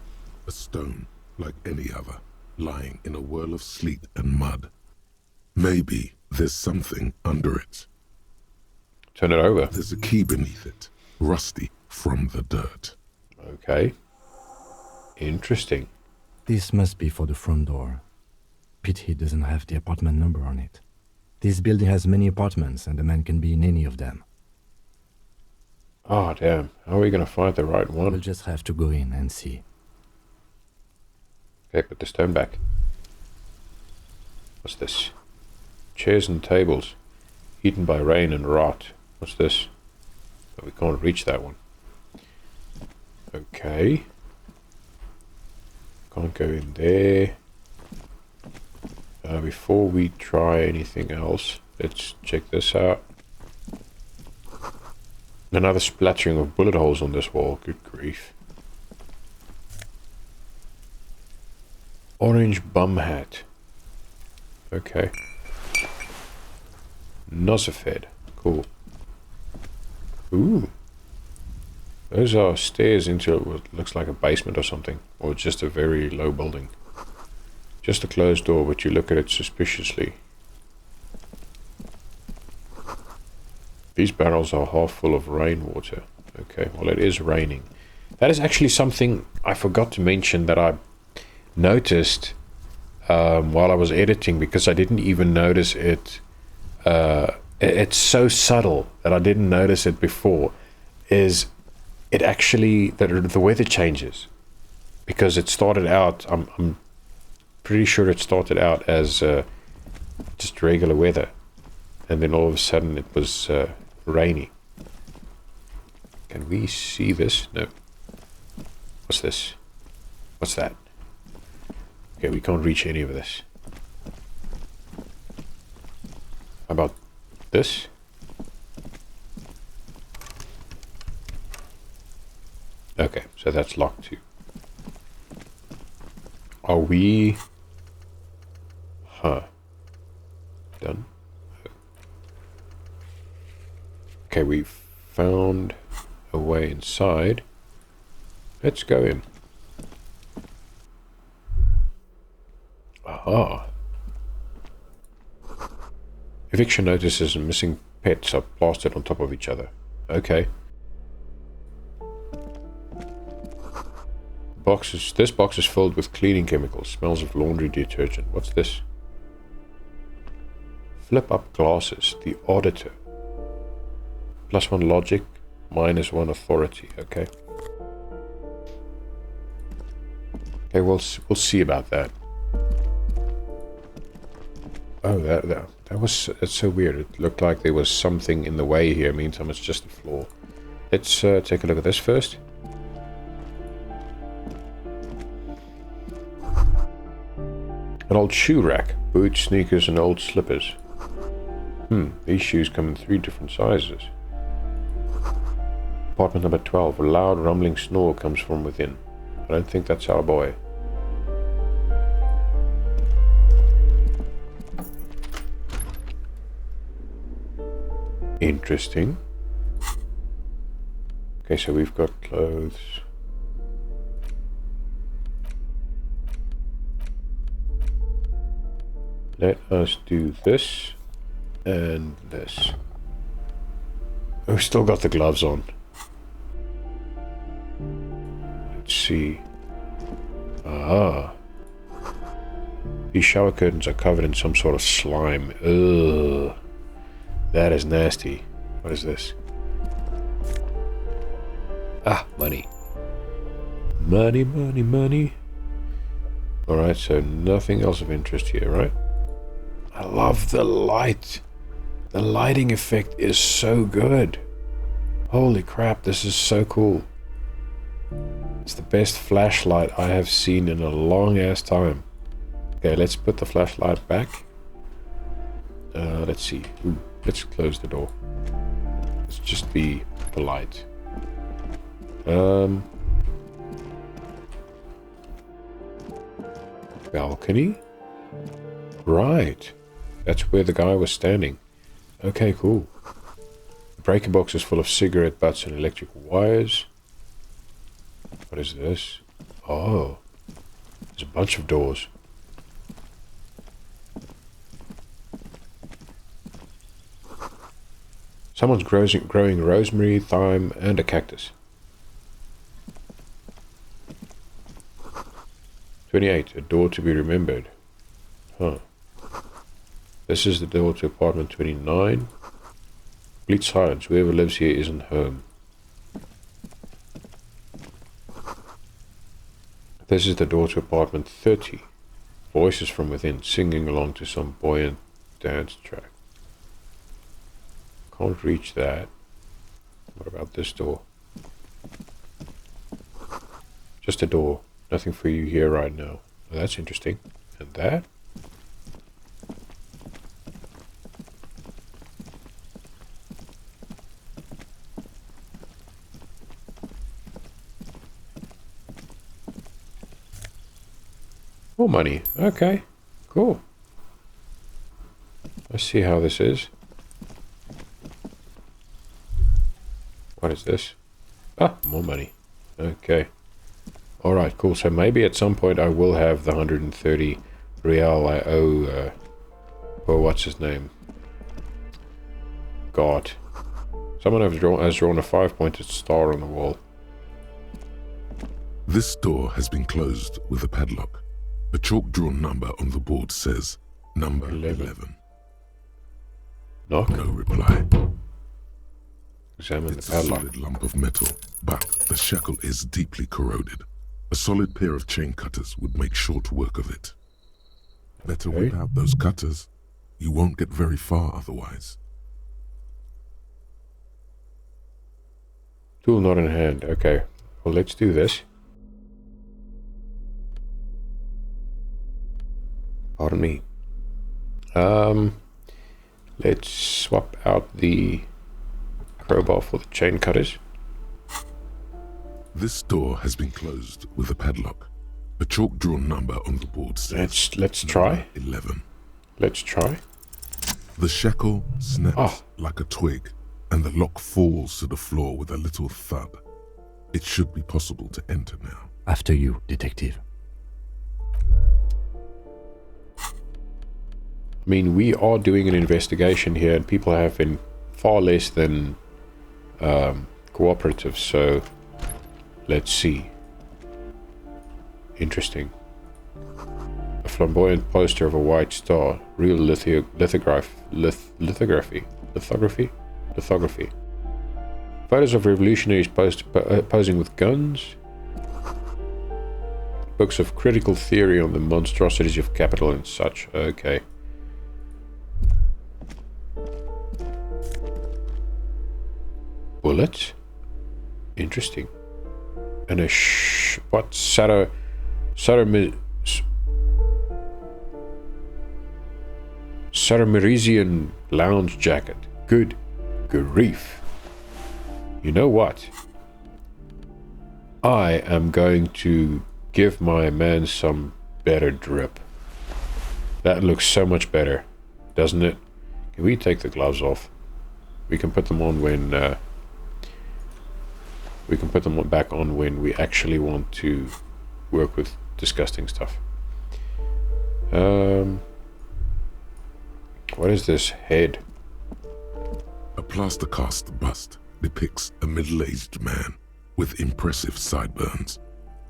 A stone, like any other, lying in a whirl of sleet and mud. Maybe there's something under it. Turn it over. There's a key beneath it, rusty from the dirt. Okay. Interesting. This must be for the front door. Pity doesn't have the apartment number on it. This building has many apartments and the man can be in any of them. Oh, damn. How are we going to find the right one? We'll just have to go in and see. Okay, put the stone back. What's this? Chairs and tables. Eaten by rain and rot. What's this? Oh, we can't reach that one. Okay. Can't go in there. Before we try anything else, let's check this out. Another splattering of bullet holes on this wall. Good grief. Orange bum hat. Okay. Nosafed. Cool. Ooh. Those are stairs into what looks like a basement or something. Or just a very low building. Just a closed door, but you look at it suspiciously. These barrels are half full of rainwater. Okay, well it is raining. That is actually something I forgot to mention that I noticed while I was editing, because I didn't even notice it. It's so subtle that I didn't notice it before. Is it actually the weather changes? Because it started out, I'm pretty sure it started out as just regular weather, and then all of a sudden it was rainy. Can we see this? No. What's this? What's that? Okay, we can't reach any of this. How about this? Okay, so that's locked too. Are we... Done? Okay, we've found a way inside. Let's go in. Aha. Eviction notices and missing pets are plastered on top of each other. Okay. This box is filled with cleaning chemicals. Smells of laundry detergent. What's this? Flip up glasses. The auditor. +1 logic, -1 authority. Okay. Okay, we'll see about that. Oh, that's so weird. It looked like there was something in the way here. Meantime, it's just a floor. Let's take a look at this first. An old shoe rack. Boots, sneakers, and old slippers. These shoes come in 3 different sizes. Apartment number 12. A loud rumbling snore comes from within. I don't think that's our boy. Interesting. Okay, so we've got clothes. Let us do this and this. We've still got the gloves on. Let's see. Ah. These shower curtains are covered in some sort of slime. Ugh. That is nasty. What is this? Ah, money. Money, money, money. Alright, so nothing else of interest here, right? I love the light. The lighting effect is so good. Holy crap, this is so cool. It's the best flashlight I have seen in a long ass time. Okay, let's put the flashlight back. Let's see. Ooh, let's close the door. Let's just be polite. Balcony? Right. That's where the guy was standing. Okay, cool. The breaker box is full of cigarette butts and electric wires. What is this? Oh. There's a bunch of doors. Someone's growing rosemary, thyme, and a cactus. 28. A door to be remembered. Huh. This is the door to apartment 29. Complete silence. Whoever lives here isn't home. This is the door to apartment 30. Voices from within, singing along to some buoyant dance track. Can't reach that. What about this door? Just a door. Nothing for you here right now. Well, that's interesting. And that? More money. Okay. Cool. Let's see how this is. What is this? Ah, more money. Okay. Alright, cool. So maybe at some point I will have the 130 real I owe, well, what's his name? God. Someone has drawn a 5-pointed star on the wall. This door has been closed with a padlock. A chalk-drawn number on the board says number 11. Knock. No reply. Examine It's the a padlock. solid lump of metal, but the shackle is deeply corroded. A solid pair of chain cutters would make short work of it. Better whip out those cutters. You won't get very far otherwise. Tool not in hand. Okay. Well, let's do this. Pardon me. Let's swap out the crowbar for the chain cutters. This door has been closed with a padlock. A chalk-drawn number on the board says Let's try. 11. Let's try. The shackle snaps like a twig, and the lock falls to the floor with a little thud. It should be possible to enter now. After you, detective. I mean, we are doing an investigation here, and people have been far less than cooperative, so let's see. Interesting. A flamboyant poster of a white star. Real lithography. Photos of revolutionaries posing with guns. Books of critical theory on the monstrosities of capital and such. Okay. Bullets. Interesting. And a what? Saramaresian lounge jacket. Good grief. You know what? I am going to give my man some better drip. That looks so much better, doesn't it? Can we take the gloves off? We can put them on when we can put them back on when we actually want to work with disgusting stuff. What is this head? A plaster cast bust depicts a middle-aged man with impressive sideburns.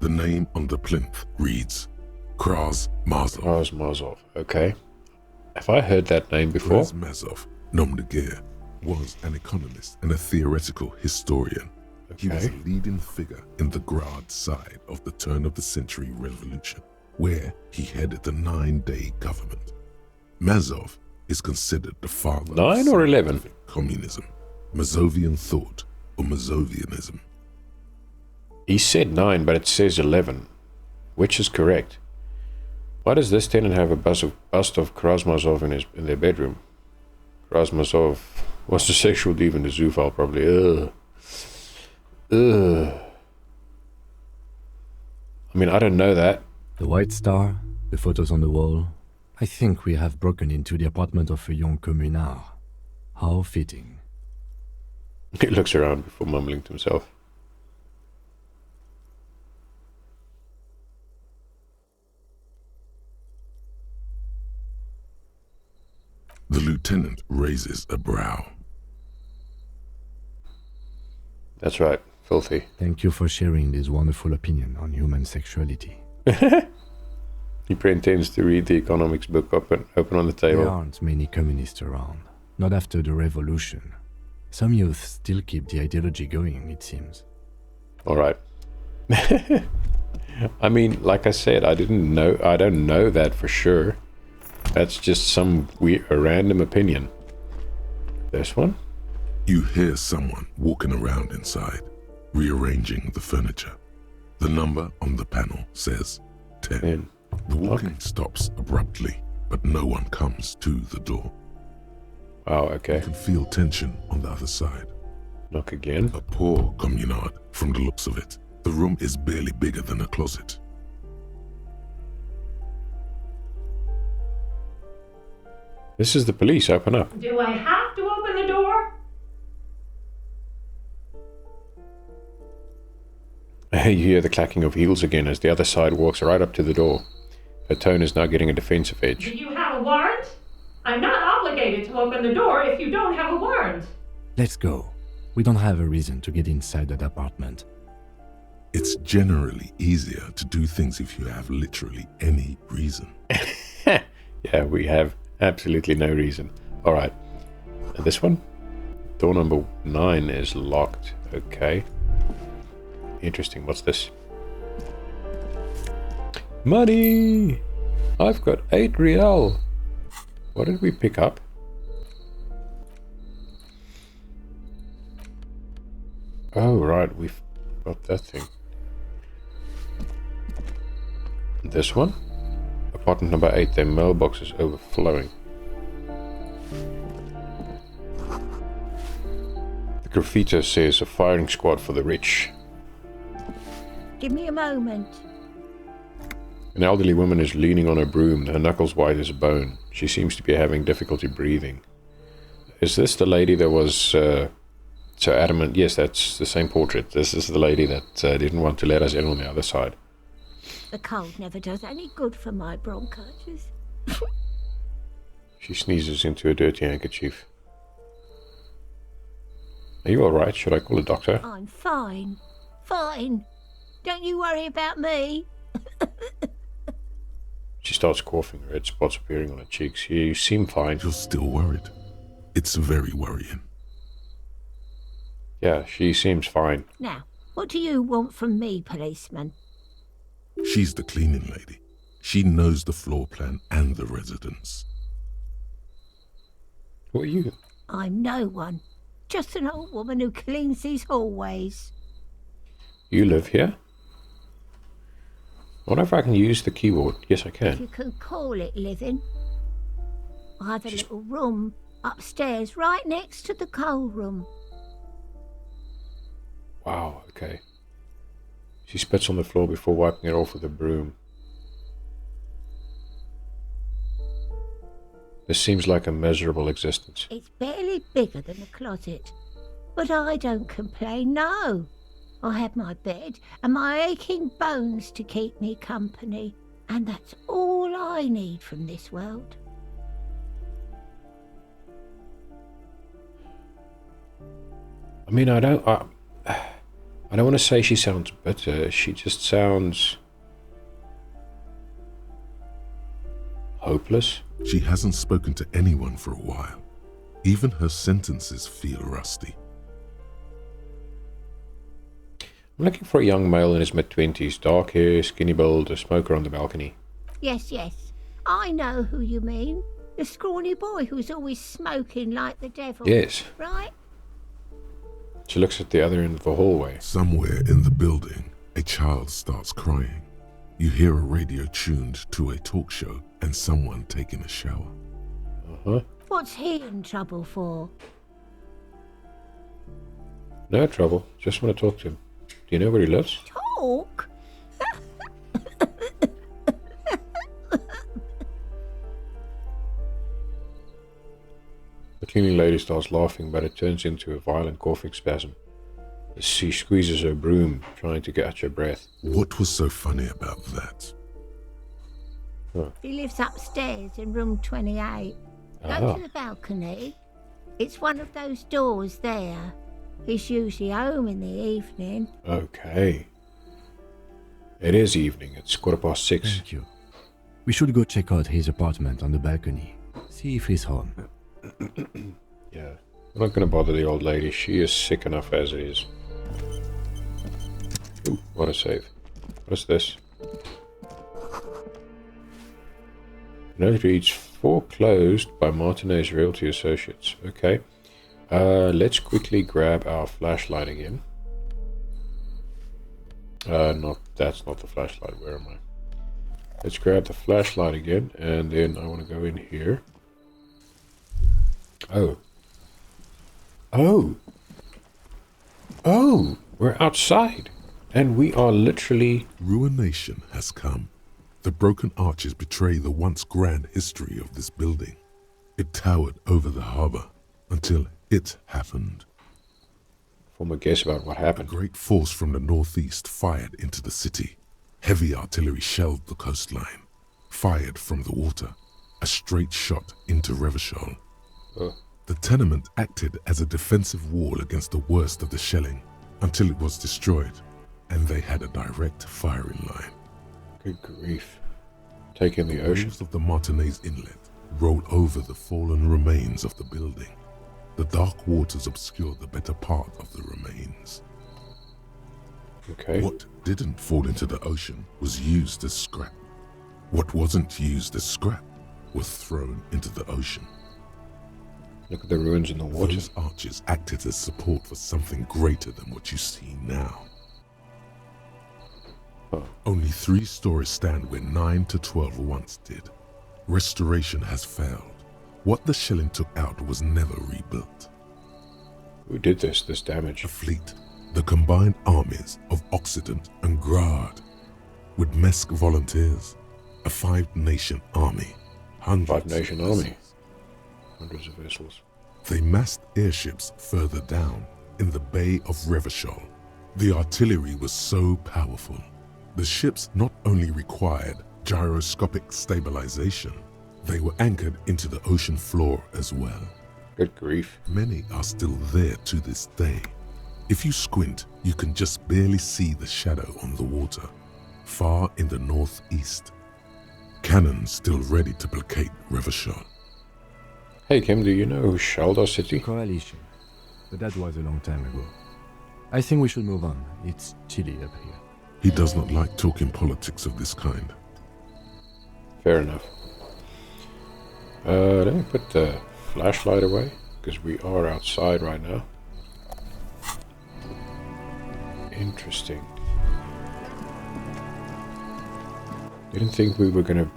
The name on the plinth reads Kraz Mazov. Kraz Mazov. Okay. Have I heard that name before? Kraz Mazov, nom de guerre, was an economist and a theoretical historian. He was a leading figure in the Grad side of the turn-of-the-century revolution, where he headed the 9-day government. Mazov is considered the father 9 or 11? Communism, Mazovian thought, or Mazovianism. He said 9, but it says 11. Which is correct? Why does this tenant have a bust of Krasmazov in their bedroom? Krasmazov was the sexual diva in the zoo file, probably. Ugh. I mean, I don't know that. The white star, the photos on the wall. I think we have broken into the apartment of a young communard. How fitting. He looks around before mumbling to himself. The lieutenant raises a brow. That's right, filthy. Thank you for sharing this wonderful opinion on human sexuality. He pretends to read the economics book open on the table. There aren't many communists around. Not after the revolution. Some youth still keep the ideology going, it seems. Alright. I mean, like I said, I don't know that for sure. That's just some random opinion. This one? You hear someone walking around inside, rearranging the furniture. The number on the panel says 10. The walking stops abruptly, but no one comes to the door. Oh, okay. You can feel tension on the other side. Knock again. A poor communard, from the looks of it. The room is barely bigger than a closet. This is the police. Open up. Do I have to open the door? You hear the clacking of heels again as the other side walks right up to the door. Her tone is now getting a defensive edge. Do you have a warrant? I'm not obligated to open the door if you don't have a warrant. Let's go. We don't have a reason to get inside that apartment. It's generally easier to do things if you have literally any reason. Yeah, we have absolutely no reason. Alright. This one? Door number 9 is locked. Okay. Interesting. What's this? Money! I've got 8 real. What did we pick up? Oh, right. We've got that thing. This one? Apartment number 8. Their mailbox is overflowing. The graffiti says a firing squad for the rich. Give me a moment. An elderly woman is leaning on her broom, her knuckles white as a bone. She seems to be having difficulty breathing. Is this the lady that was so adamant? Yes, that's the same portrait. This is the lady that didn't want to let us in on the other side. The cold never does any good for my bronchitis. She sneezes into a dirty handkerchief. Are you alright? Should I call a doctor? I'm fine. Fine. Don't you worry about me. She starts coughing, red spots appearing on her cheeks. You seem fine. You're still worried. It's very worrying. Yeah, she seems fine. Now, what do you want from me, policeman? She's the cleaning lady. She knows the floor plan and the residence. What are you? I'm no one. Just an old woman who cleans these hallways. You live here? I wonder if I can use the keyboard. Yes, I If can. you can call it living. I have a little room upstairs right next to the coal room. Wow, okay. She spits on the floor before wiping it off with a broom. This seems like a miserable existence. It's barely bigger than a closet. But I don't complain, no. I have my bed and my aching bones to keep me company. And that's all I need from this world. I mean, I don't want to say she sounds bitter. She just sounds hopeless. She hasn't spoken to anyone for a while. Even her sentences feel rusty. I'm looking for a young male in his mid-20s, dark hair, skinny build, a smoker on the balcony. Yes, yes. I know who you mean. The scrawny boy who's always smoking like the devil. Yes. Right? She looks at the other end of the hallway. Somewhere in the building, a child starts crying. You hear a radio tuned to a talk show and someone taking a shower. Uh-huh. What's he in trouble for? No trouble. Just want to talk to him. Do you know where he lives? Talk? The cleaning lady starts laughing, but it turns into a violent coughing spasm. She squeezes her broom, trying to catch her breath. What was so funny about that? Huh. He lives upstairs in room 28. Go to the balcony. It's one of those doors there. He's usually home in the evening. Okay. It is evening. It's 6:15. Thank you. We should go check out his apartment on the balcony. See if he's home. Yeah. I'm not going to bother the old lady. She is sick enough as it is. Ooh, what a save. What is this? Note reads, foreclosed by Martinez Realty Associates. Okay. Let's quickly grab our flashlight again. That's not the flashlight. Where am I? Let's grab the flashlight again, and then I want to go in here. Oh. Oh, we're outside. And we are literally... Ruination has come. The broken arches betray the once grand history of this building. It towered over the harbor until it happened. Form a guess about what happened. A great force from the northeast fired into the city. Heavy artillery shelled the coastline. Fired from the water. A straight shot into Revachol. The tenement acted as a defensive wall against the worst of the shelling until it was destroyed. and they had a direct firing line. Good grief. Taking the ocean. Waves of the Martinez Inlet roll over the fallen remains of the building. The dark waters obscure the better part of the remains. Okay. What didn't fall into the ocean was used as scrap. What wasn't used as scrap was thrown into the ocean. Look at the ruins in the water. Those arches acted as support for something greater than what you see now. Only 3 stories stand where 9 to 12 once did. Restoration has failed. What the shelling took out was never rebuilt. Who did this damage? The fleet, the combined armies of Occident and Grad, with Mesk volunteers, a 5-nation army, hundreds of vessels. They massed airships further down in the Bay of Revachol. The artillery was so powerful. The ships not only required gyroscopic stabilization, they were anchored into the ocean floor as well. Good grief. Many are still there to this day. If you squint, you can just barely see the shadow on the water, far in the northeast. Cannons still ready to placate Revachol. Hey Kim, do you know Hjelmdall City? Coalition. But that was a long time ago. I think we should move on. It's chilly up here. He does not like talking politics of this kind. Fair enough. Let me put the flashlight away, because we are outside right now. Interesting. Didn't think we were gonna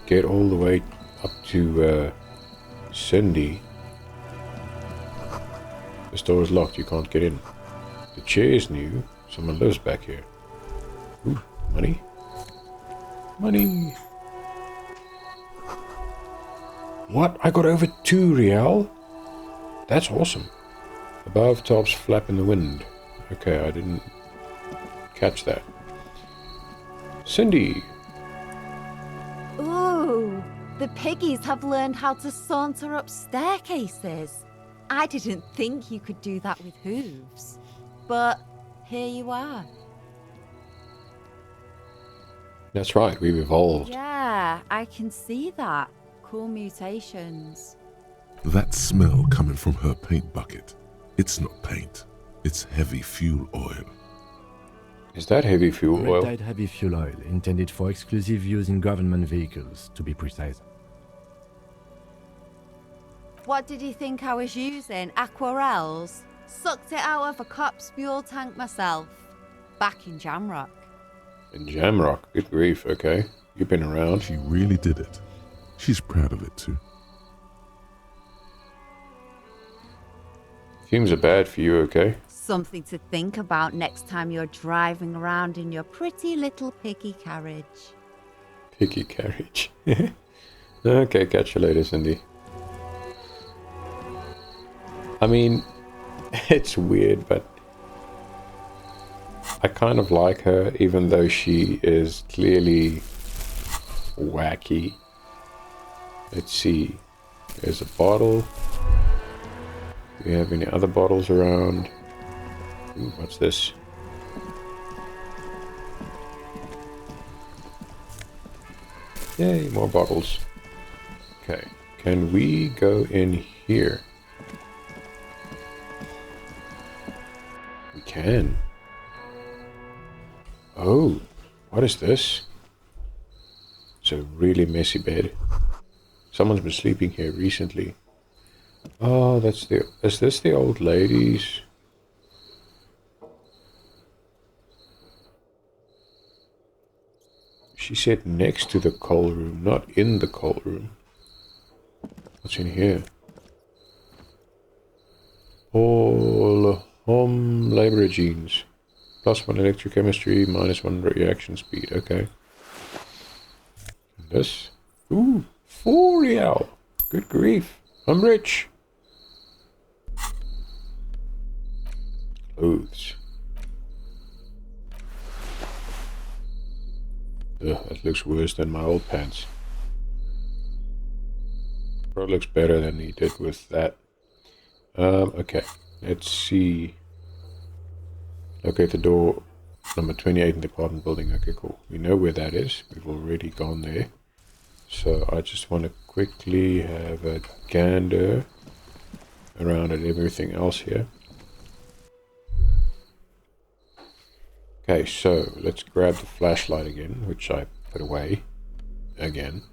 get all the way up to Cindy. This door is locked, you can't get in. The chair is new, someone lives back here. Ooh, money? Money! What? I got over 2 real? That's awesome. Above tops flap in the wind. Okay, I didn't catch that. Cindy! Ooh, the piggies have learned how to saunter up staircases. I didn't think you could do that with hooves. But here you are. That's right, we've evolved. Yeah, I can see that. Cool mutations. That smell coming from her paint bucket. It's not paint. It's heavy fuel oil. Is that heavy fuel oil? Red-dyed heavy fuel oil, intended for exclusive use in government vehicles, to be precise. What did you think I was using? Aquarels? Sucked it out of a cop's fuel tank myself. Back in Jamrock. In Jamrock? Good grief, okay. You've been around. She really did it. She's proud of it too. Fumes are bad for you, okay? Something to think about next time you're driving around in your pretty little piggy carriage. Piggy carriage. Okay, catch you later, Cindy. I mean, it's weird, but I kind of like her, even though she is clearly wacky. Let's see. There's a bottle. Do we have any other bottles around? Ooh, what's this? Yay, more bottles. Okay, can we go in here? We can. Oh, what is this? It's a really messy bed. Someone's been sleeping here recently. Oh, is this the old lady's? She said next to the coal room, not in the coal room. What's in here? All home labor genes. +1 electrochemistry, -1 reaction speed. Okay. And this? Ooh, 4 real. Good grief. I'm rich. Clothes. Ugh, that looks worse than my old pants. Probably looks better than he did with that. Okay, let's see. Locate the door. Number 28 in the apartment building. Okay, cool. We know where that is. We've already gone there. So I just want to quickly have a gander around at everything else here. Okay, so let's grab the flashlight again, which I put away again.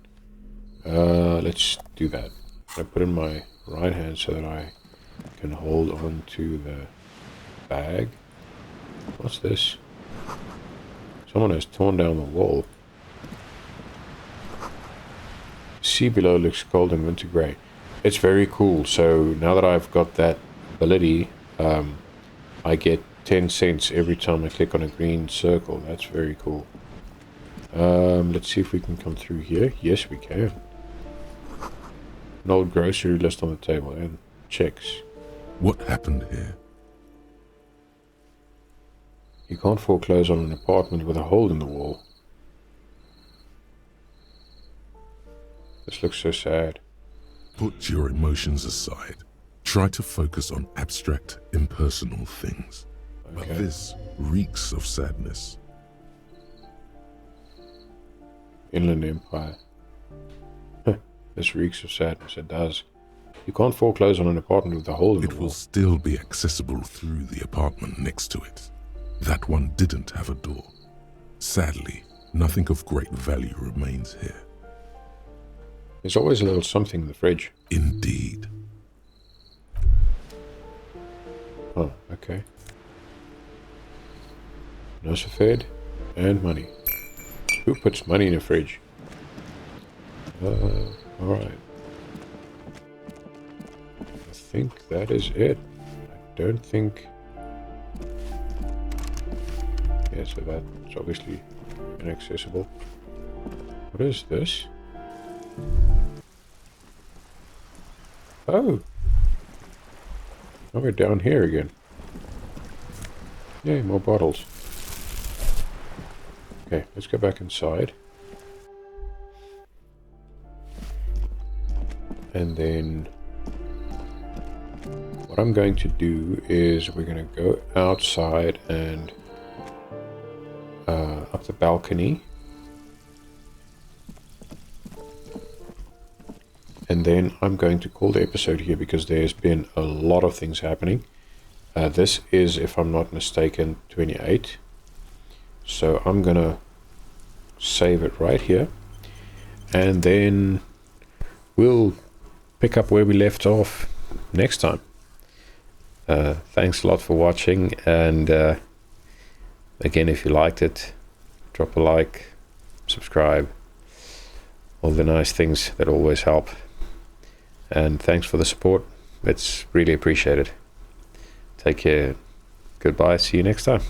Let's do that. I put in my right hand so that I can hold on to the bag. What's this? Someone has torn down the wall. Sea below looks cold and winter grey. It's very cool. So now that I've got that ability, I get 10 cents every time I click on a green circle. That's very cool. Let's see if we can come through here. Yes, we can. An old grocery list on the table and checks. What happened here? You can't foreclose on an apartment with a hole in the wall. This looks so sad. Put your emotions aside. Try to focus on abstract, impersonal things. Okay. But this reeks of sadness. Inland Empire. This reeks of sadness, it does. You can't foreclose on an apartment with a hole in the wall. It will still be accessible through the apartment next to it. That one didn't have a door. Sadly, nothing of great value remains here. There's always a little something in the fridge. Indeed. Oh, okay. Nosafed and money. Who puts money in a fridge? Alright. I think that is it. I don't think... Yeah, so that's obviously inaccessible. What is this? Oh! Now we're down here again. Yay, more bottles. Okay, let's go back inside. And then what I'm going to do is we're going to go outside and up the balcony. And then I'm going to call the episode here because there's been a lot of things happening. This is, if I'm not mistaken, 28. So I'm going to save it right here. And then we'll pick up where we left off next time. Thanks a lot for watching. And again, if you liked it, drop a like, subscribe. All the nice things that always help. And thanks for the support. It's really appreciated. Take care. Goodbye. See you next time.